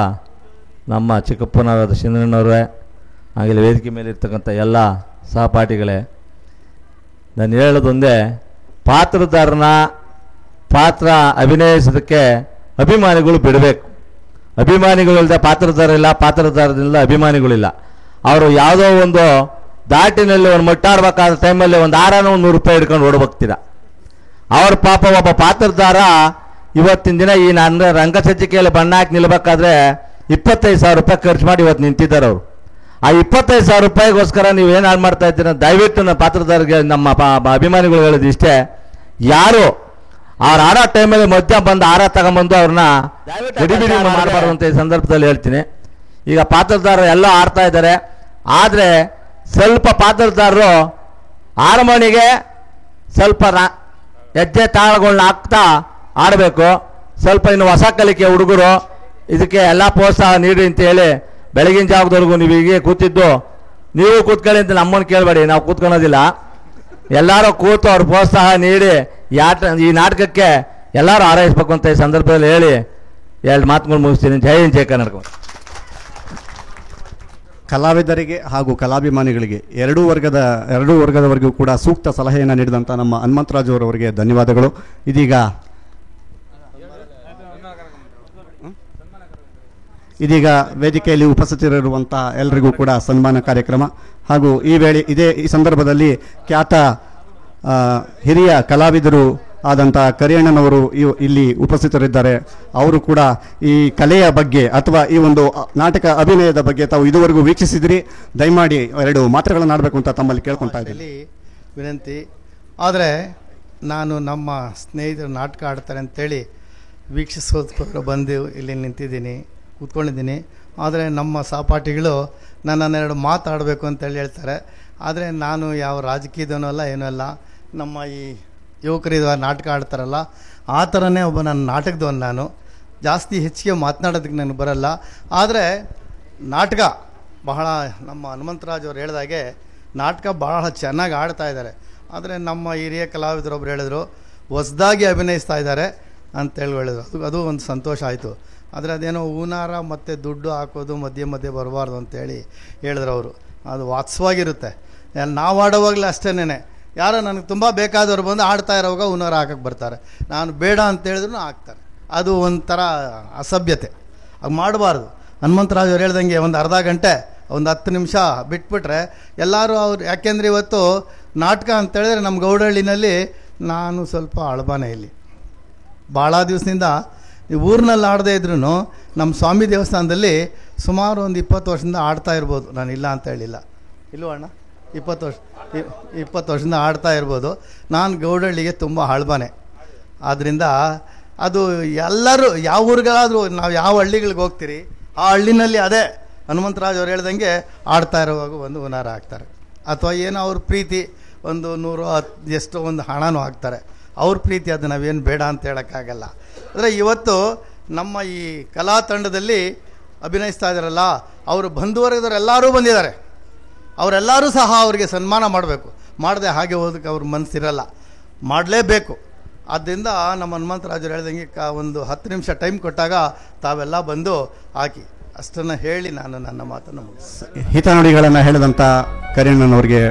ನಮ್ಮ ಚಿಕ್ಕಪ್ಪನವರಾದ ಶಿವಣ್ಣನವರೇ, ಹಾಗೆ ವೇದಿಕೆ ಮೇಲೆ ಇರ್ತಕ್ಕಂಥ ಎಲ್ಲ ಸಹಪಾಠಿಗಳೇ, ನಾನು ಹೇಳೋದೊಂದೇ, ಪಾತ್ರಧಾರನ ಪಾತ್ರ ಅಭಿನಯಿಸೋದಕ್ಕೆ ಅಭಿಮಾನಿಗಳು ಬಿಡಬೇಕು. ಅಭಿಮಾನಿಗಳಿಲ್ಲದೆ ಪಾತ್ರಧಾರ ಇಲ್ಲ, ಪಾತ್ರಧಾರದಿಂದ ಅಭಿಮಾನಿಗಳಿಲ್ಲ. ಅವರು ಯಾವುದೋ ಒಂದು ದಾಟಿನಲ್ಲಿ ಒಂದು ಮಟ್ಟಾಡ್ಬೇಕಾದ ಟೈಮಲ್ಲಿ ಒಂದು ಆರಾನ ಒಂದು ₹100 ಹಿಡ್ಕೊಂಡು ಓಡ್ಬೋಗ್ತೀರ. ಅವ್ರ ಪಾಪ ಒಬ್ಬ ಪಾತ್ರಧಾರ ಇವತ್ತಿನ ದಿನ ಈ ನನ್ನ ರಂಗಸಜ್ಜಿಕೆಯಲ್ಲಿ ಬಣ್ಣ ಹಾಕಿ ನಿಲ್ಬೇಕಾದ್ರೆ ₹25,000 ಖರ್ಚು ಮಾಡಿ ಇವತ್ತು ನಿಂತಿದ್ದಾರೆ ಅವರು. ಆ ₹25,000ಗೋಸ್ಕರ ನೀವೇನು ಹಾಳು ಮಾಡ್ತಾ ಇದ್ದೀರ? ದಯವಿಟ್ಟು ನಮ್ಮ ಪಾತ್ರಧಾರಿಗೆ ನಮ್ಮ ಅಭಿಮಾನಿಗಳು ಹೇಳೋದು ಇಷ್ಟೇ, ಯಾರು ಅವ್ರು ಆಡೋ ಟೈಮಲ್ಲಿ ಮಧ್ಯ ಬಂದು ಆರ ತಗೊಂಬಂದು ಅವ್ರನ್ನ ಗಡಿಬಿಡಿ ಮಾಡಬಾರ್ದು ಅಂತ ಈ ಸಂದರ್ಭದಲ್ಲಿ ಹೇಳ್ತೀನಿ. ಈಗ ಪಾತ್ರಧಾರರು ಎಲ್ಲ ಆಡ್ತಾ ಇದ್ದಾರೆ, ಆದರೆ ಸ್ವಲ್ಪ ಪಾತ್ರಧಾರರು ಹಾರ್ಮೋನಿಗೆ ಸ್ವಲ್ಪ ಹೆಜ್ಜೆ ತಾಳಗಳನ್ನ ಹಾಕ್ತಾ ಆಡಬೇಕು. ಸ್ವಲ್ಪ ಇನ್ನು ಹೊಸ ಕಲಿಕೆ ಹುಡುಗರು ಇದಕ್ಕೆ ಎಲ್ಲ ಪ್ರೋತ್ಸಾಹ ನೀಡಿ ಅಂತ ಹೇಳಿ ಬೆಳಗಿನ ಜಾವದವರೆಗೂ ನೀವು ಹೀಗೆ ಕೂತಿದ್ದು, ನೀವು ಕೂತ್ಕೊಳ್ಳಿ ಅಂತ ನಮ್ಮನ್ನು ಕೇಳಬೇಡಿ, ನಾವು ಕೂತ್ಕೊಳ್ಳೋದಿಲ್ಲ. ಎಲ್ಲರೂ ಕೂತು ಅವ್ರ ಪ್ರೋತ್ಸಾಹ ನೀಡಿ ಈ ನಾಟಕಕ್ಕೆ ಎಲ್ಲರೂ ಹಾರೈಸಬೇಕು ಅಂತ ಈ ಸಂದರ್ಭದಲ್ಲಿ ಹೇಳಿ 2 ಮಾತುಗಳು ಮುಗಿಸ್ತೀನಿ. ಜೈ ಹಿಂದ್, ಜೈ ಕರ್ನಾಟಕ. ಕಲಾವಿದರಿಗೆ ಹಾಗೂ ಕಲಾಭಿಮಾನಿಗಳಿಗೆ ಎರಡೂ ವರ್ಗದವರೆಗೂ ಕೂಡ ಸೂಕ್ತ ಸಲಹೆಯನ್ನು ನೀಡಿದಂಥ ನಮ್ಮ ಹನುಮಂತರಾಜು ಅವರಿಗೆ ಧನ್ಯವಾದಗಳು. ಇದೀಗ ವೇದಿಕೆಯಲ್ಲಿ ಉಪಸ್ಥಿತರಿರುವಂಥ ಎಲ್ಲರಿಗೂ ಕೂಡ ಸನ್ಮಾನ ಕಾರ್ಯಕ್ರಮ ಹಾಗೂ ಈ ಸಂದರ್ಭದಲ್ಲಿ ಖ್ಯಾತ ಹಿರಿಯ ಕಲಾವಿದರು ಆದಂಥ ಕರಿಯಣ್ಣನವರು ಇಲ್ಲಿ ಉಪಸ್ಥಿತರಿದ್ದಾರೆ. ಅವರು ಕೂಡ ಈ ಕಲೆಯ ಬಗ್ಗೆ ಅಥವಾ ಈ ಒಂದು ನಾಟಕ ಅಭಿನಯದ ಬಗ್ಗೆ ತಾವು ಇದುವರೆಗೂ ವೀಕ್ಷಿಸಿದ್ರಿ, ದಯಮಾಡಿ 2 ಮಾತುಗಳನ್ನು ಆಡಬೇಕು ಅಂತ ತಮ್ಮಲ್ಲಿ ಕೇಳ್ಕೊತಾ ಇದ್ದೀನಿ. ವಿನಂತಿ. ಆದರೆ ನಾನು ನಮ್ಮ ಸ್ನೇಹಿತರು ನಾಟಕ ಆಡ್ತಾರೆ ಅಂತೇಳಿ ವೀಕ್ಷಿಸೋದಕ್ಕೋಸ್ಕರ ಬಂದು ಇಲ್ಲಿ ನಿಂತಿದ್ದೀನಿ, ಕೂತ್ಕೊಂಡಿದ್ದೀನಿ. ಆದರೆ ನಮ್ಮ ಸಹಪಾಠಿಗಳು ನನ್ನನ್ನು 2 ಮಾತಾಡಬೇಕು ಅಂತೇಳಿ ಹೇಳ್ತಾರೆ. ಆದರೆ ನಾನು ಯಾವ ರಾಜಕೀಯದವನೂ ಅಲ್ಲ, ಏನೂ ಅಲ್ಲ. ನಮ್ಮ ಈ ಯುವಕರಿದ ನಾಟಕ ಆಡ್ತಾರಲ್ಲ ಆ ಥರನೇ ಒಬ್ಬ ನನ್ನ ನಾಟಕದವನು. ನಾನು ಜಾಸ್ತಿ ಹೆಚ್ಚಿಗೆ ಮಾತನಾಡೋದಕ್ಕೆ ನನಗೆ ಬರಲ್ಲ. ಆದರೆ ನಾಟಕ ಬಹಳ ನಮ್ಮ ಹನುಮಂತರಾಜ್ ಅವರು ಹೇಳಿದಾಗೆ ನಾಟಕ ಬಹಳ ಚೆನ್ನಾಗಿ ಆಡ್ತಾ ಇದ್ದಾರೆ. ಆದರೆ ನಮ್ಮ ಹಿರಿಯ ಕಲಾವಿದರೊಬ್ಬರು ಹೇಳಿದ್ರು ಹೊಸದಾಗಿ ಅಭಿನಯಿಸ್ತಾ ಇದ್ದಾರೆ ಅಂತೇಳಿ ಹೇಳಿದ್ರು. ಅದು ಒಂದು ಸಂತೋಷ ಆಯಿತು. ಆದರೆ ಅದೇನೋ ಹೂನಾರ ಮತ್ತು ದುಡ್ಡು ಹಾಕೋದು ಮಧ್ಯೆ ಬರಬಾರ್ದು ಅಂತೇಳಿ ಹೇಳಿದ್ರು ಅವರು. ಅದು ವಾಸ್ತವವಾಗಿರುತ್ತೆ. ನಾವು ಆಡೋವಾಗಲೇ ಅಷ್ಟೇನೆ, ಯಾರೋ ನನಗೆ ತುಂಬ ಬೇಕಾದವ್ರು ಬಂದು ಆಡ್ತಾ ಇರೋವಾಗ ಹೂನಾರ ಹಾಕಕ್ಕೆ ಬರ್ತಾರೆ. ನಾನು ಬೇಡ ಅಂತೇಳಿದ್ರು ಹಾಕ್ತಾರೆ. ಅದು ಒಂಥರ ಅಸಭ್ಯತೆ, ಅದು ಮಾಡಬಾರ್ದು. ಹನುಮಂತರಾಜ್ ಅವ್ರು ಹೇಳ್ದಂಗೆ ಒಂದು ಅರ್ಧ ಗಂಟೆ 10 ನಿಮಿಷ ಬಿಟ್ಬಿಟ್ರೆ ಎಲ್ಲರೂ ಅವ್ರು, ಯಾಕೆಂದರೆ ಇವತ್ತು ನಾಟಕ ಅಂತೇಳಿದ್ರೆ ನಮ್ಮ ಗೌಡಹಳ್ಳಿನಲ್ಲಿ ನಾನು ಸ್ವಲ್ಪ ಅಳಬಾನೆ. ಇಲ್ಲಿ ಭಾಳ ದಿವಸದಿಂದ ಊರಿನಲ್ಲಿ ಆಡದೇ ಇದ್ರೂ ನಮ್ಮ ಸ್ವಾಮಿ ದೇವಸ್ಥಾನದಲ್ಲಿ ಸುಮಾರು ಒಂದು 20 ವರ್ಷದಿಂದ ಆಡ್ತಾ ಇರ್ಬೋದು, ನಾನು ಇಲ್ಲ ಅಂತ ಹೇಳಿಲ್ಲ. ಇಲ್ವ ಅಣ್ಣ? 20 ವರ್ಷ 20 ವರ್ಷದಿಂದ ಆಡ್ತಾ ಇರ್ಬೋದು. ನಾನು ಗೌಡಹಳ್ಳಿಗೆ ತುಂಬ ಹಳಬನೆ. ಆದ್ದರಿಂದ ಅದು ಎಲ್ಲರೂ ಯಾವ ಊರುಗಳಾದರೂ ನಾವು ಯಾವ ಹಳ್ಳಿಗಳಿಗೆ ಹೋಗ್ತೀರಿ ಆ ಹಳ್ಳಿನಲ್ಲಿ ಅದೇ ಹನುಮಂತರಾಜ್ ಅವ್ರು ಹೇಳ್ದಂಗೆ ಆಡ್ತಾ ಇರುವಾಗ ಒಂದು ಹುನಾರ ಹಾಕ್ತಾರೆ, ಅಥವಾ ಏನೋ ಅವ್ರ ಪ್ರೀತಿ ಒಂದು 110 ಎಷ್ಟೋ ಒಂದು ಹಣನೂ ಹಾಕ್ತಾರೆ. ಅವ್ರ ಪ್ರೀತಿ ಅದು ನಾವೇನು ಬೇಡ ಅಂತ ಹೇಳೋಕ್ಕಾಗಲ್ಲ. ಅಂದರೆ ಇವತ್ತು ನಮ್ಮ ಈ ಕಲಾ ತಂಡದಲ್ಲಿ ಅಭಿನಯಿಸ್ತಾ ಇದ್ದಾರಲ್ಲ, ಅವರು ಬಂಧುವರ್ಗದವ್ರು ಎಲ್ಲರೂ ಬಂದಿದ್ದಾರೆ. ಅವರೆಲ್ಲರೂ ಸಹ ಅವರಿಗೆ ಸನ್ಮಾನ ಮಾಡಬೇಕು. ಮಾಡದೆ ಹಾಗೆ ಹೋದಕ್ಕೆ ಅವ್ರ ಮನಸ್ಸಿರಲ್ಲ, ಮಾಡಲೇಬೇಕು. ಆದ್ದರಿಂದ ನಮ್ಮ ಹನುಮಂತರಾಜರು ಹೇಳ್ದಂಗೆ ಒಂದು 10 ನಿಮಿಷ ಟೈಮ್ ಕೊಟ್ಟಾಗ ತಾವೆಲ್ಲ ಬಂದು ಹಾಕಿ ಅಷ್ಟನ್ನು ಹೇಳಿ ನಾನು ನನ್ನ ಮಾತನ್ನು ಮುಗಿಸ್ತೀನಿ. ಹಿತನುಡಿಗಳನ್ನು ಹೇಳಿದಂಥ ಕರೀಣ್ಣನವರಿಗೆ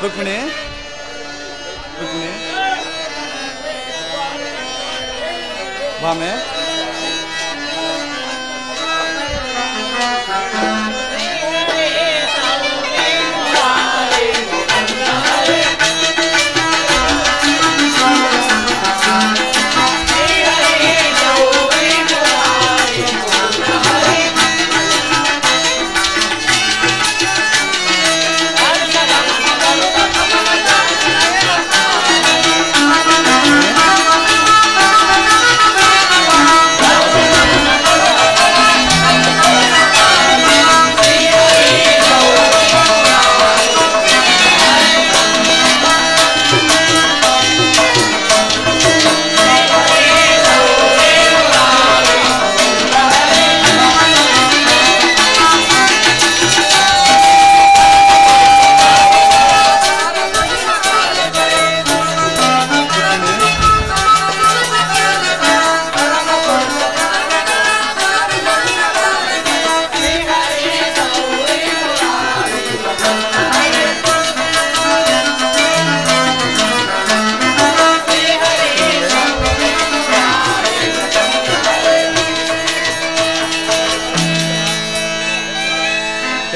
ರುಕ್ಮಿಣಿ ರುಕ್ಮಿಣಿ ಬಾಮೆ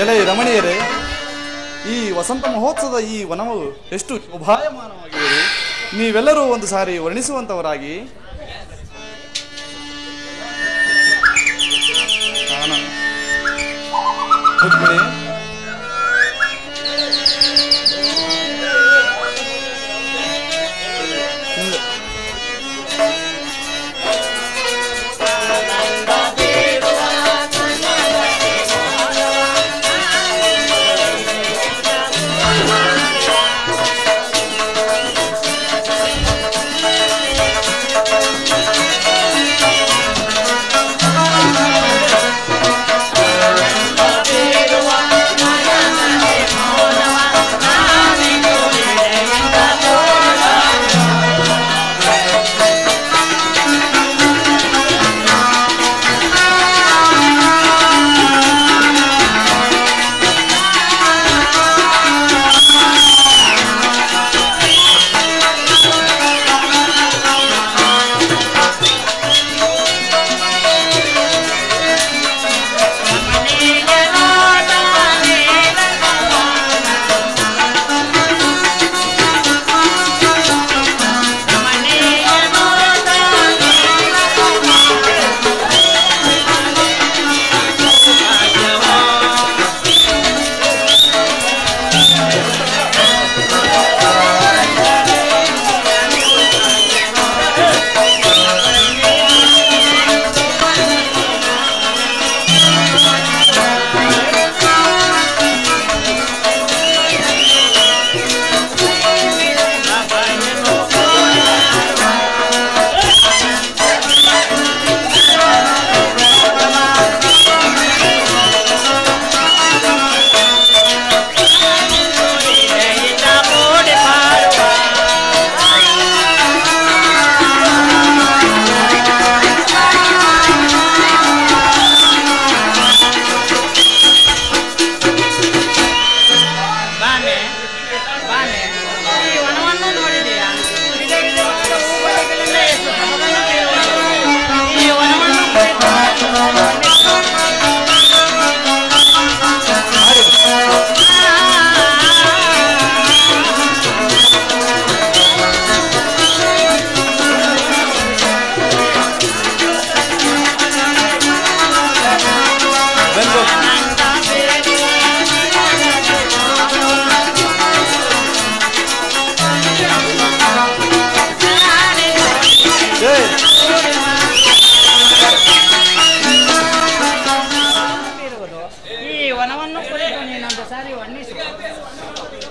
ಎಲೆ ರಮಣೀಯರೇ, ಈ ವಸಂತ ಮಹೋತ್ಸವದ ಈ ವನವು ಎಷ್ಟು ಶೋಭಾಯಮಾನವಾಗಿದೆ. ನೀವೆಲ್ಲರೂ ಒಂದು ಸಾರಿ ವರ್ಣಿಸುವಂತವರಾಗಿ. ರುಕ್ಮಿಣಿ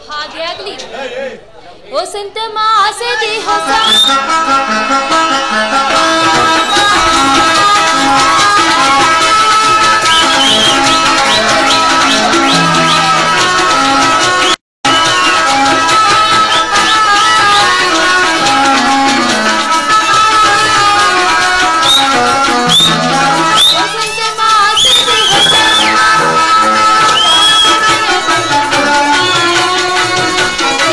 ಹಾಗೆ ಆಗ್ಲಿ. ವಸಂತ ಮಾಸದಿ ಹೊಸ Thank you.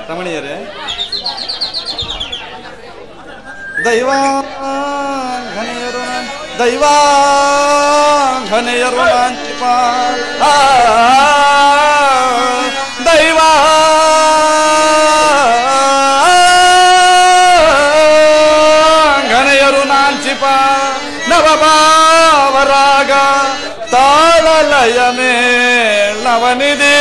ರಮಣೀಯರೇ, ದೈವಾಂಘನೆಯರು ನಾಂಚಿಪ ದೈವಾಂಘನೆಯರು ನಾಂಚಿಪ ನವಭಾವರಾಗ ತಾಳಲಯ ಮೇಳವನಿದೆ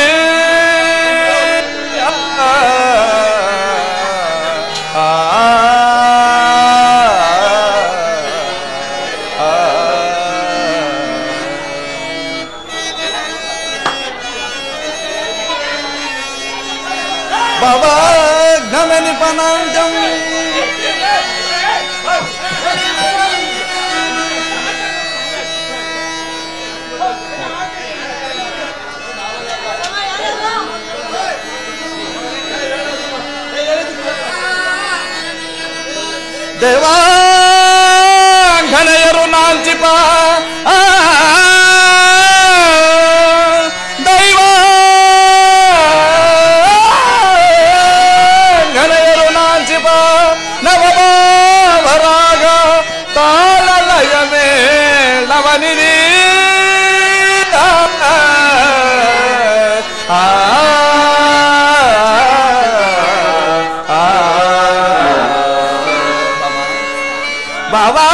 ದೇವಾಂಘನೆಯರು ನಾಂಚಿಪ ದೈವಾಂಘನೆಯರು ನಾಂಚಿಪ ನವಭಾವರಾಗ ತಾಳಲಯ ಮೇಳವನಿದೆ ಬಾಬಾ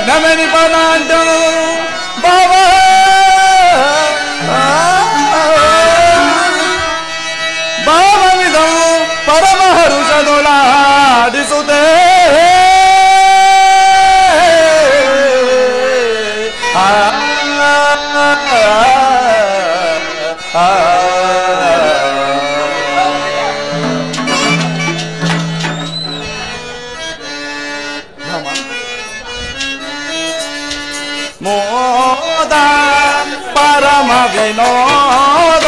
ನಮನಿ ಪನಾಂಡ ಬಾಬಾ ಭಾವವಿದವು ಪರಮಹರುಷದೊಳಾಡಿಸುತ್ತೆ ಮೋದ ಪರಮ ವಿನೋದ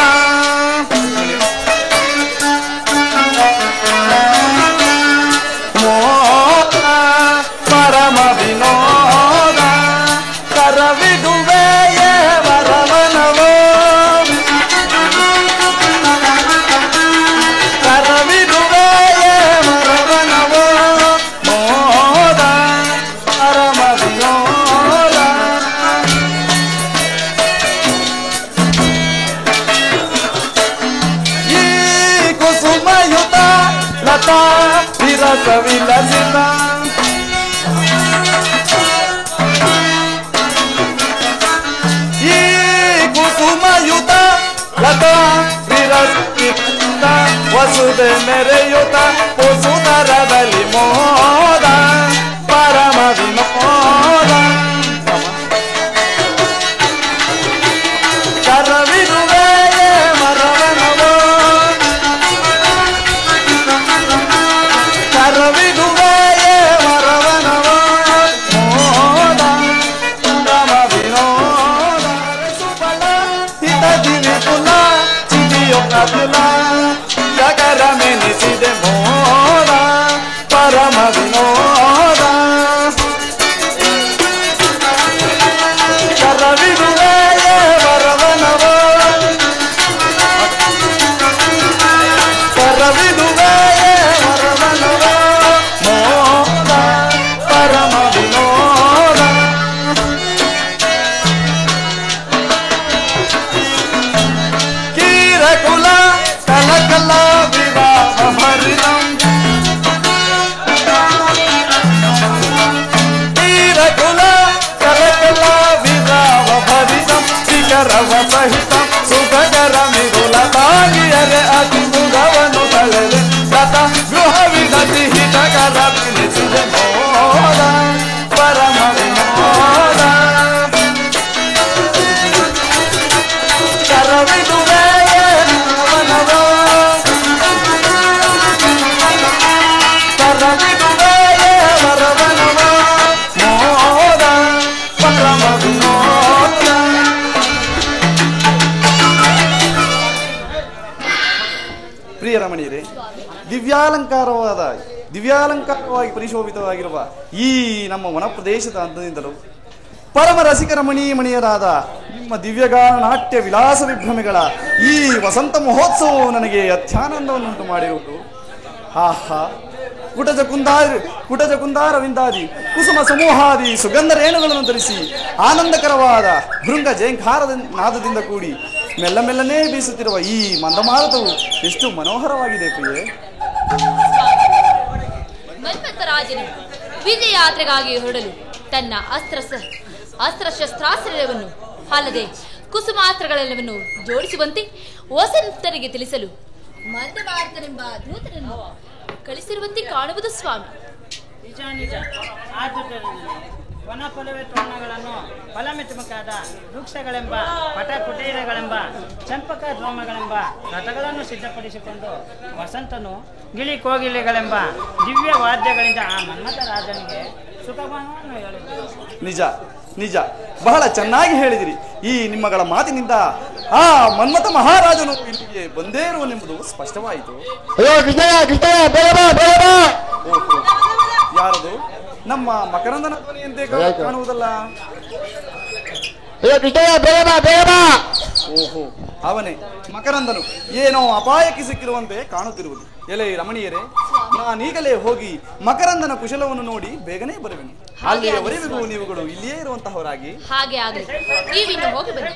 ಮೋದ ಪರಮ ವಿನೋದ ಕರವಿದುವೆಯೇ ವರವನವೋ ಕರವಿದುವೆಯೇ ವರವನವೋ ಮೋದ ಪರಮ ವಿನೋದ ಈ ಕುಸುಮಯುತ ಲತಾ ವಿರಸ ವಿಲಸಿತ ಈ ಕುಸುಮಯುತ ಲತಾ ವಿರಸ ವಿಲಸಿತ ವಸುದೆ ಮೆರೆಯುತ ವಸುಧರದಲ್ಲಿ ಮೋದ ಪರಮ ವಿನೋದ ಕರವಿರುವೆಯೇ ಮರವನವೋ ಕರವಿರುವೆಯೇ ಮರವನವೋ ಮೋದ ಪರಮ ವಿನೋದ ಸುಬಲ ಹಿತದಿವಿ ಪುಲ ಚಿದಿಯೊನ ತುಲ ಜಗರ ಮೆನಿಸಿದೆ ಮೋದ ಪರಮ ವಿನೋದ ಕರವಿರುವೆಯೇ ವರವನವೋ ಕರವಿರುವೆಯೇ ವರವನವೋ ಮೋದ ಪರಮ ವಿನೋದ ಕೀರಕುಲ ಕಲಕಲ ವಿವಾಹ ಹರಿಣಂ ಕೀರಕುಲ ಕಲಕಲ ವಿವಾಹ ಭರಿತಂ ಶಿಖರವ ಸಹಿತಂ ಸುಖಕರ ಮಿದುಲ ತಾಗಿಯರೆ ಅತಿ ಸುಖವನ್ನು ತಳೆದೆ ತತ ಗೃಹ ವಿಧತಿ ಹಿತಕರ ತಿಳಿಸಿದೆ ಮೋದ ಪರಮ ವಿನೋದ ಕರವಿದುವೆಯೇ ವರವನವೋ ಕರವಿದುವೆಯೇ ವರವನವೋ ಮೋದ ಪರಮ ವಿನೋದ. ಪ್ರಿಯ ರಮಣೀಯರೇ, ದಿವ್ಯಾಲಂಕಾರವಾಗಿ ಪರಿಶೋಭಿತವಾಗಿರುವ ಈ ನಮ್ಮ ವನ ಪ್ರದೇಶದ ಅಂದದಿಂದಲೂ ಪರಮ ರಸಿಕರ ಮಣಿಯರಾದ ನಿಮ್ಮ ದಿವ್ಯಗಾನ ನಾಟ್ಯ ವಿಲಾಸ ವಿಭ್ರಮೆಗಳ ಈ ವಸಂತ ಮಹೋತ್ಸವವು ನನಗೆ ಅತ್ಯಾನಂದವನ್ನುಂಟು ಮಾಡಿರುವುದು. ಆಹಾ, ಕುಟಜ ಕುಂದಾರವಿಂದಾದಿ ಕುಸುಮ ಸಮೂಹಾದಿ ಸುಗಂಧ ರೇಣುಗಳನ್ನು ಧರಿಸಿ ಆನಂದಕರವಾದ ಭೃಂಗ ಜಯಂಕಾರದ ನಾದದಿಂದ ಕೂಡಿ ಮೆಲ್ಲ ಮೆಲ್ಲನೇ ಬೀಸುತ್ತಿರುವ ಈ ಮಂದಮಾರುತವು ಎಷ್ಟು ಮನೋಹರವಾಗಿದೆ ಪ್ರಿಯೆ. ಮನ್ಮಥರಾಜನು ವಿಜಯಯಾತ್ರೆಗಾಗಿ ಹೊರಡಲು ತನ್ನ ಅಸ್ತ್ರಶಸ್ತ್ರಾಸ್ತ್ರವನ್ನು ಅಲ್ಲದೆ ಕುಸುಮಾಸ್ತ್ರಗಳೆಲ್ಲವನ್ನು ಜೋಡಿಸುವಂತೆ ವಸಂತರಿಗೆ ತಿಳಿಸಲು ಮಂದಮಾರುತನೆಂಬ ದೂತನನ್ನು ಕಳಿಸಿರುವಂತೆ ಕಾಣುವುದು ಸ್ವಾಮಿ. ನಿಜ ನಿಜ. ವನಫಲವೇ ತೋರಣಗಳನ್ನು ಫಲಮಿತುಮುಖಾದ ವೃಕ್ಷಗಳೆಂಬ ಪಟಕುಟೀರಗಳೆಂಬ ಚಂಪಕ ದ್ರೋಮಗಳೆಂಬ ರಥಗಳನ್ನು ಸಿದ್ಧಪಡಿಸಿಕೊಂಡು ವಸಂತನು ಗಿಳಿ ಕೋಗಿಲೆಗಳೆಂಬ ದಿವ್ಯ ವಾದ್ಯಗಳಿಂದ ಆ ಮನ್ಮಥ ರಾಜನಿಗೆ ಸುಖವನ್ನು ಹೇಳುತ್ತದೆ. ನಿಜ ನಿಜ, ಬಹಳ ಚೆನ್ನಾಗಿ ಹೇಳಿದಿರಿ. ಈ ನಿಮ್ಮಗಳ ಮಾತಿನಿಂದ ಆ ಮನ್ಮಥ ಮಹಾರಾಜನು ಇಲ್ಲಿಗೆ ಬಂದೇ ಇರುವನೆಂಬುದು ಸ್ಪಷ್ಟವಾಯಿತು. ಯಾರದು? ನಮ್ಮ ಮಕರಂದನ ಧ್ವನಿಯಂತೆ ಕಾಣುವುದಲ್ಲ. ಓಹೋ, ಅವನೇ ಮಕರಂದನು. ಏನೋ ಅಪಾಯಕ್ಕೆ ಸಿಕ್ಕಿರುವಂತೆ ಕಾಣುತ್ತಿರುವುದು. ಎಲೆ ರಮಣೀಯರೇ, ನಾನೀಗಲೇ ಹೋಗಿ ಮಕರಂದನ ಕುಶಲವನ್ನು ನೋಡಿ ಬೇಗನೆ ಬರುವೆನು. ಅಲ್ಲಿಯವರೆಗೂ ನೀವುಗಳು ಇಲ್ಲಿಯೇ ಇರುವಂತಹವರಾಗಿ. ಹಾಗೆ ಆಗಲಿ, ನೀವಿನ್ನು ಹೋಗಿ ಬನ್ನಿ.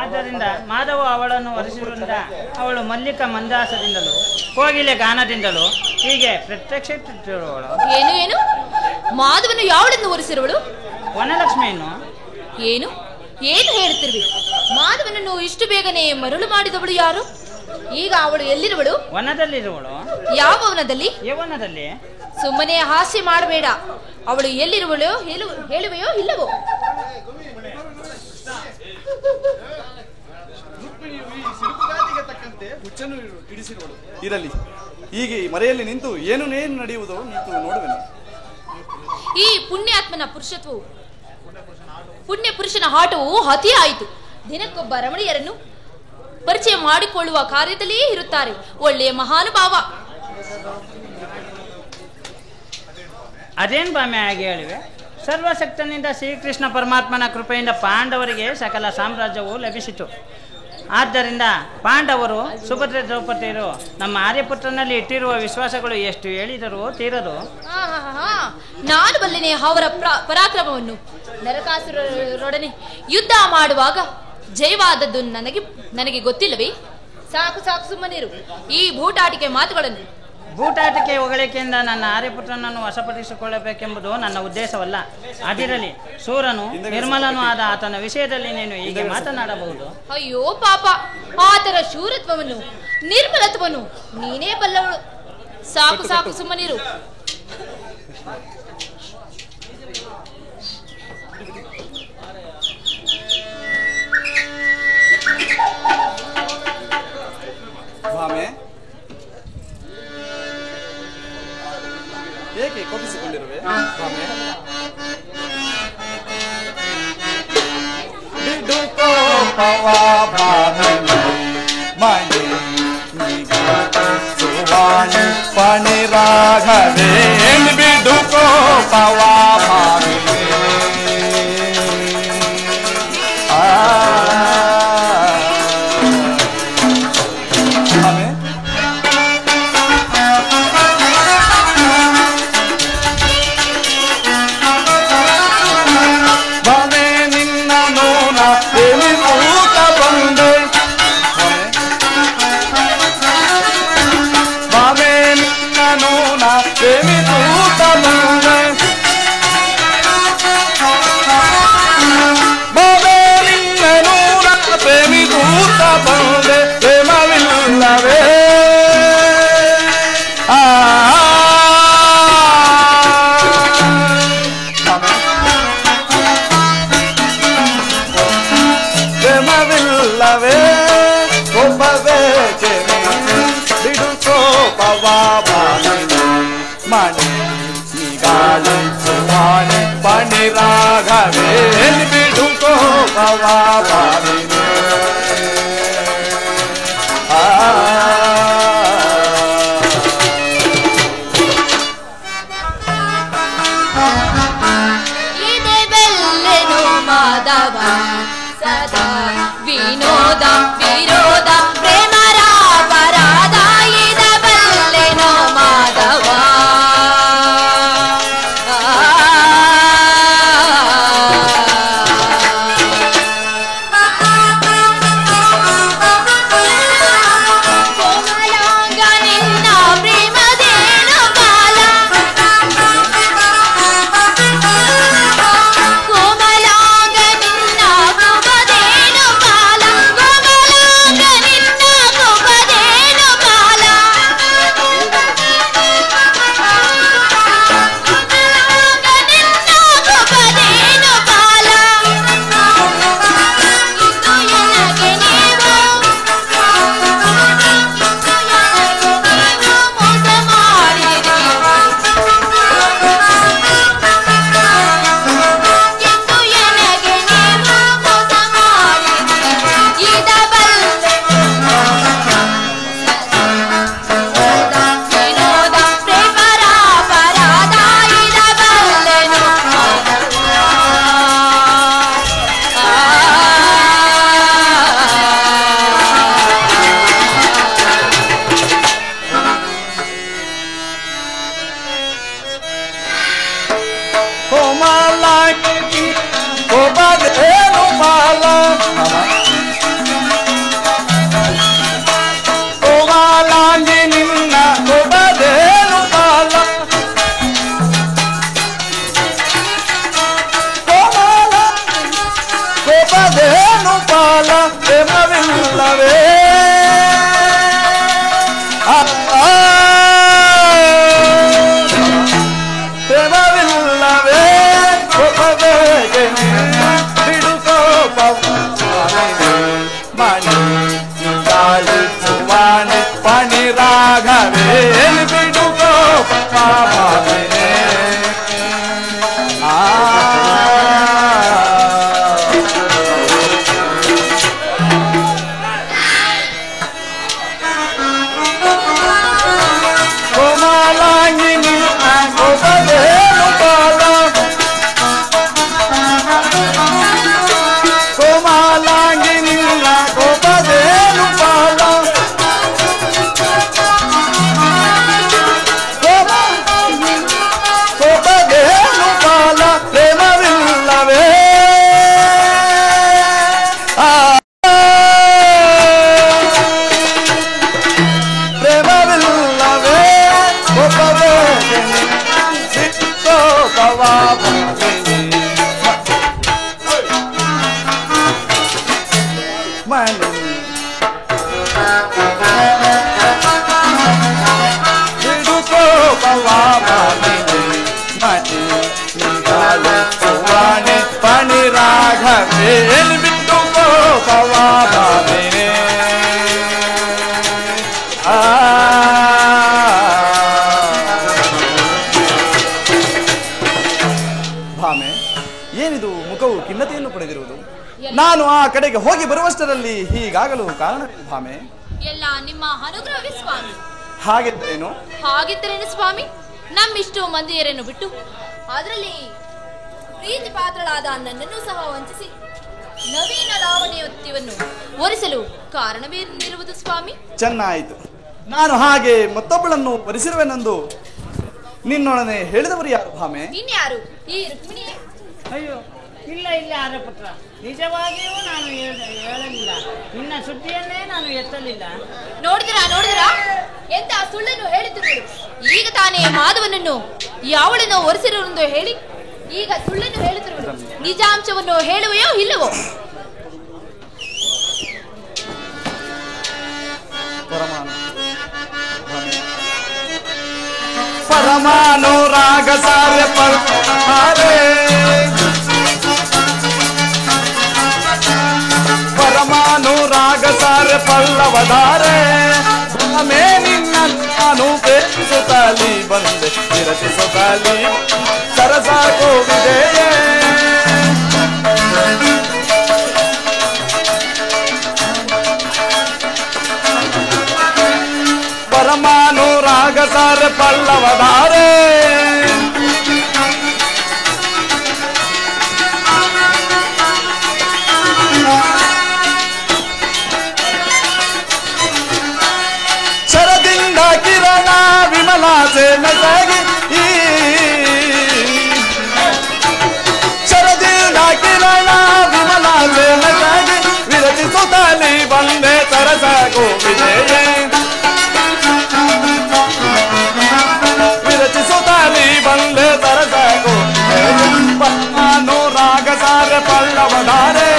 ಆದ್ದರಿಂದ ಮಾಧವ ಅವಳನ್ನು ವರಿಸಿರುವುದರಿಂದ ಅವಳು ಮಲ್ಲಿಕ ಮಂದಾಸದಿಂದಲೂ ಕೋಗಿಲೆ ಗಾನದಿಂದಲೂ ಹೀಗೆ ಪ್ರತ್ಯಕ್ಷಿಸುತ್ತಿರುವಳು. ಏನು ಏನು? ಮಾಧವನು ಯಾವಳನ್ನು ವರಿಸಿರುವಳು? ವನಲಕ್ಷ್ಮಿಯನ್ನು. ಏನು ಏನು ಹೇಳುತ್ತಿರುವೆ? ಮಾಧವನನ್ನು ಇಷ್ಟು ಬೇಗನೆ ಮರಳು ಮಾಡಿದವಳು ಯಾರು? ಈಗ ಅವಳು ಎಲ್ಲಿರುವಳು? ವನದಲ್ಲಿರುವಳು. ಯಾವ ವನದಲ್ಲಿ? ಯವನದಲ್ಲಿ. ಸುಮ್ಮನೆ ಹಾಸ್ಯ ಮಾಡಬೇಡ. ಅವಳು ಎಲ್ಲಿರುವಳು ಹೇಳುವೆಯೋ ಇಲ್ಲವೋ? ಇರಲಿ, ಹೀಗೆ ಮರೆಯಲ್ಲಿ ನಿಂತು ಏನು ನಡೆಯುವುದೋ ನಿಂತು ನೋಡುವೆನು. ಈ ಪುಣ್ಯಾತ್ಮನ ಪುರುಷತ್ವವು ಪುಣ್ಯ ಪುರುಷನ ಆಟವು ಅತಿ ಆಯಿತು. ದಿನಕ್ಕೊಬ್ಬ ರಮಣೀಯರನ್ನು ಪರಿಚಯ ಮಾಡಿಕೊಳ್ಳುವ ಕಾರ್ಯದಲ್ಲೇ ಇರುತ್ತಾರೆ. ಒಳ್ಳೆಯ ಮಹಾನುಭಾವ. ಅದೇನು ಬಾಮೆ ಆಗಿ ಹೇಳಿವೆ? ಸರ್ವಶಕ್ತನಿಂದ ಶ್ರೀಕೃಷ್ಣ ಪರಮಾತ್ಮನ ಕೃಪೆಯಿಂದ ಪಾಂಡವರಿಗೆ ಸಕಲ ಸಾಮ್ರಾಜ್ಯವು ಲಭಿಸಿತು. ಆದ್ದರಿಂದ ಪಾಂಡವರು ಸುಭದ್ರ ದ್ರೌಪದಿಯರು ನಮ್ಮ ಆರ್ಯಪುತ್ರನಲ್ಲಿ ಇಟ್ಟಿರುವ ವಿಶ್ವಾಸಗಳು ಎಷ್ಟು ಹೇಳಿದರೂ ತೀರದು. ನಾನು ಬಲ್ಲೆನೆ ಅವರ ಪರಾಕ್ರಮವನ್ನು. ನರಕಾಸುರರೊಡನೆ ಯುದ್ಧ ಮಾಡುವಾಗ ಜಯವಾದದ್ದು ನನಗೆ ಗೊತ್ತಿಲ್ಲವೇ? ಸಾಕು ಸಾಕು, ಸುಮ್ಮನಿರು. ಈ ಬೂಟಾಟಿಕೆ ಮಾತುಗಳನ್ನು. ಬೂಟಾಟಿಕೆ ಹೊಗಳಿಕೆಯಿಂದ ನನ್ನ ಆರ್ಯಪುತ್ರನನ್ನು ವಶಪಡಿಸಿಕೊಳ್ಳಬೇಕೆಂಬುದು ನನ್ನ ಉದ್ದೇಶವಲ್ಲ. ಅದಿರಲಿ, ಸೂರನು ನಿರ್ಮಲನೂ ಆದ ಆತನ ವಿಷಯದಲ್ಲಿ ನೀನು ಹೀಗೆ ಮಾತನಾಡಬಹುದು? ಅಯ್ಯೋ ಪಾಪ, ಆತರ ಶೂರತ್ವವನ್ನು ನಿರ್ಮಲತ್ವವನ್ನು ನೀನೇ ಬಲ್ಲವಳು. ಸಾಕು ಸಾಕು, ಸುಮ್ಮನಿರು. ಭಾಮೆ, ಏಕೆ ಕೋಪಿಸಿಕೊಂಡಿರುವೆ? ಭಾಮೆ, ಬಿಡು ಕೋಪವ ಭಾಮೆ, ಮನೆ ಸುವಾಣಿ ಪಣಿ ರಾಘವೇ, ಬಿಡು ಕೋಪವ ಭಾಮೆ. ಪಣಿ ರಾಘವೇ, ಬಿಡು ಕೋಪವ ಭಾಮಿನಿ. ಪ್ರೇಮವಿಲ್ಲವೇ ಕೋಪವೇಗೆ ಬಿಡುಕೋ ಮಣಿ ಗಾಲಿಸುವಾಣಿ ಪಣಿ ರಾಘವೇ ಬಿಡುಕೋ ಪಾಪನೇ ಪಣಿ ರಾಘವೇ ಬಿಟ್ಟು ಪವಾಬಾನೆ ಭಾಮೆ, ಏನಿದು ಮುಖವು ಖಿನ್ನತೆಯನ್ನು ಪಡೆದಿರುವುದು? ನಾನು ಆ ಕಡೆಗೆ ಹೋಗಿ ಬರುವಷ್ಟರಲ್ಲಿ ಹೀಗಾಗಲು ಕಾರಣ ಭಾಮೆ? ಎಲ್ಲ ನಿಮ್ಮ ಅನುಗ್ರಹವೇ ಸ್ವಾಮಿ. ಹಾಗಿದ್ದೇನು? ಹಾಗಿದ್ದರೇನು ಸ್ವಾಮಿ, ನಮ್ಮಿಷ್ಟು ಮಂದಿಯರನ್ನು ಬಿಟ್ಟು ಅದರಲ್ಲಿ ಪ್ರೀತಿ ಪಾತ್ರಳಾದ ನನ್ನನ್ನು ಸಹ ವಂಚಿಸಿ ನವೀನ ಲಾವಣ್ಯವನ್ನು ಒರೆಸಲು ಕಾರಣವೇನಿರುವುದು ಸ್ವಾಮಿ? ಚೆನ್ನಾಯಿತು. ನಾನು ಹಾಗೆ ಮತ್ತೊಬ್ಬಳನ್ನು ವರಿಸಿರುವೆನೆಂದು ನಿನ್ನೊಡನೆ ಹೇಳಿದವರು ಯಾರು ಭಾಮೆ? ಇನ್ಯಾರು? ಈ ರುಕ್ಮಿಣಿಯೇ? ಅಯ್ಯೋ, ಇಲ್ಲ ಇಲ್ಲ ಆರ್ಯಪುತ್ರ, ನಿಜವಾಗಿಯೂ ನಾನು ಹೇಳಲಿಲ್ಲ. ನಿನ್ನ ಸುದ್ದಿಯನ್ನೇ ನಾನು ಎತ್ತಲಿಲ್ಲ. ನೋಡಿದಿರಾ ಎಂತ ಸುಳ್ಳನ್ನು ಹೇಳುತ್ತಿದ್ದರು. ಈಗ ತಾನೇ ಮಾಧವನನ್ನು ಯಾವಳನ್ನು ಒರೆಸಿರುವುದು ಹೇಳಿ ಈಗ ಸುಳ್ಳನ್ನು ಹೇಳುತ್ತಿರುವುದು. ನಿಜಾಂಶವನ್ನು ಹೇಳುವೆಯೋ ಇಲ್ಲವೋ? ಪರಮಾನು ರಾಗ ಸಾರ್ಯ ಪರಮಾನು ರಾಗ ಸಾರ್ಯ ಪಲ್ಲವಧಾರೆ ಮೇ ನಿನ್ನ ನಾನು ಪ್ರೇಮಿಸುತ್ತಲಿ ಬಂದೆ ವಿರಚಿಸುತ್ತಲಿ ಸರಸ ಕೋವಿದೆಯೇ ಪರಮಾನು ರಾಗ ಸಾರ್ಯ ಪಲ್ಲವಧಾರೆ ಶರದಿಂದ ಕಿರಣ ವಿಮಲಾಸೆ ನಸಾಗಿ ಶರದಿಂದ ಕಿರಣ ವಿಮಲಾಸೆ ನಸಾಗಿ ವಿರಚಿಸುತ್ತಲಿ ಬಂದೆ ಸರಸ ಗೋವಿದೆಯೇ ವಿರಚಿಸುತ್ತಲಿ ಬಂದೆ ಸರಸ ಗೋವಿದೆಯೇ ಪರಮಾನು ರಾಗ ಸಾರ್ಯ ಪಲ್ಲವಧಾರೆ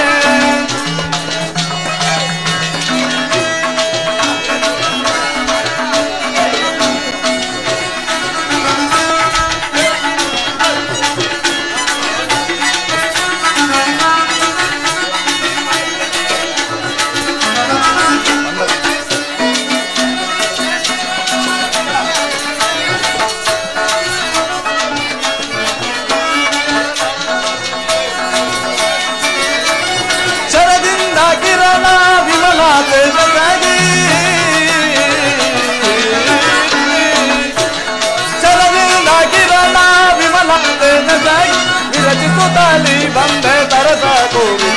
ವಿರಚಿಸುತ್ತಲಿ ಬಂದೆ ತರಸ ಕೋವಿ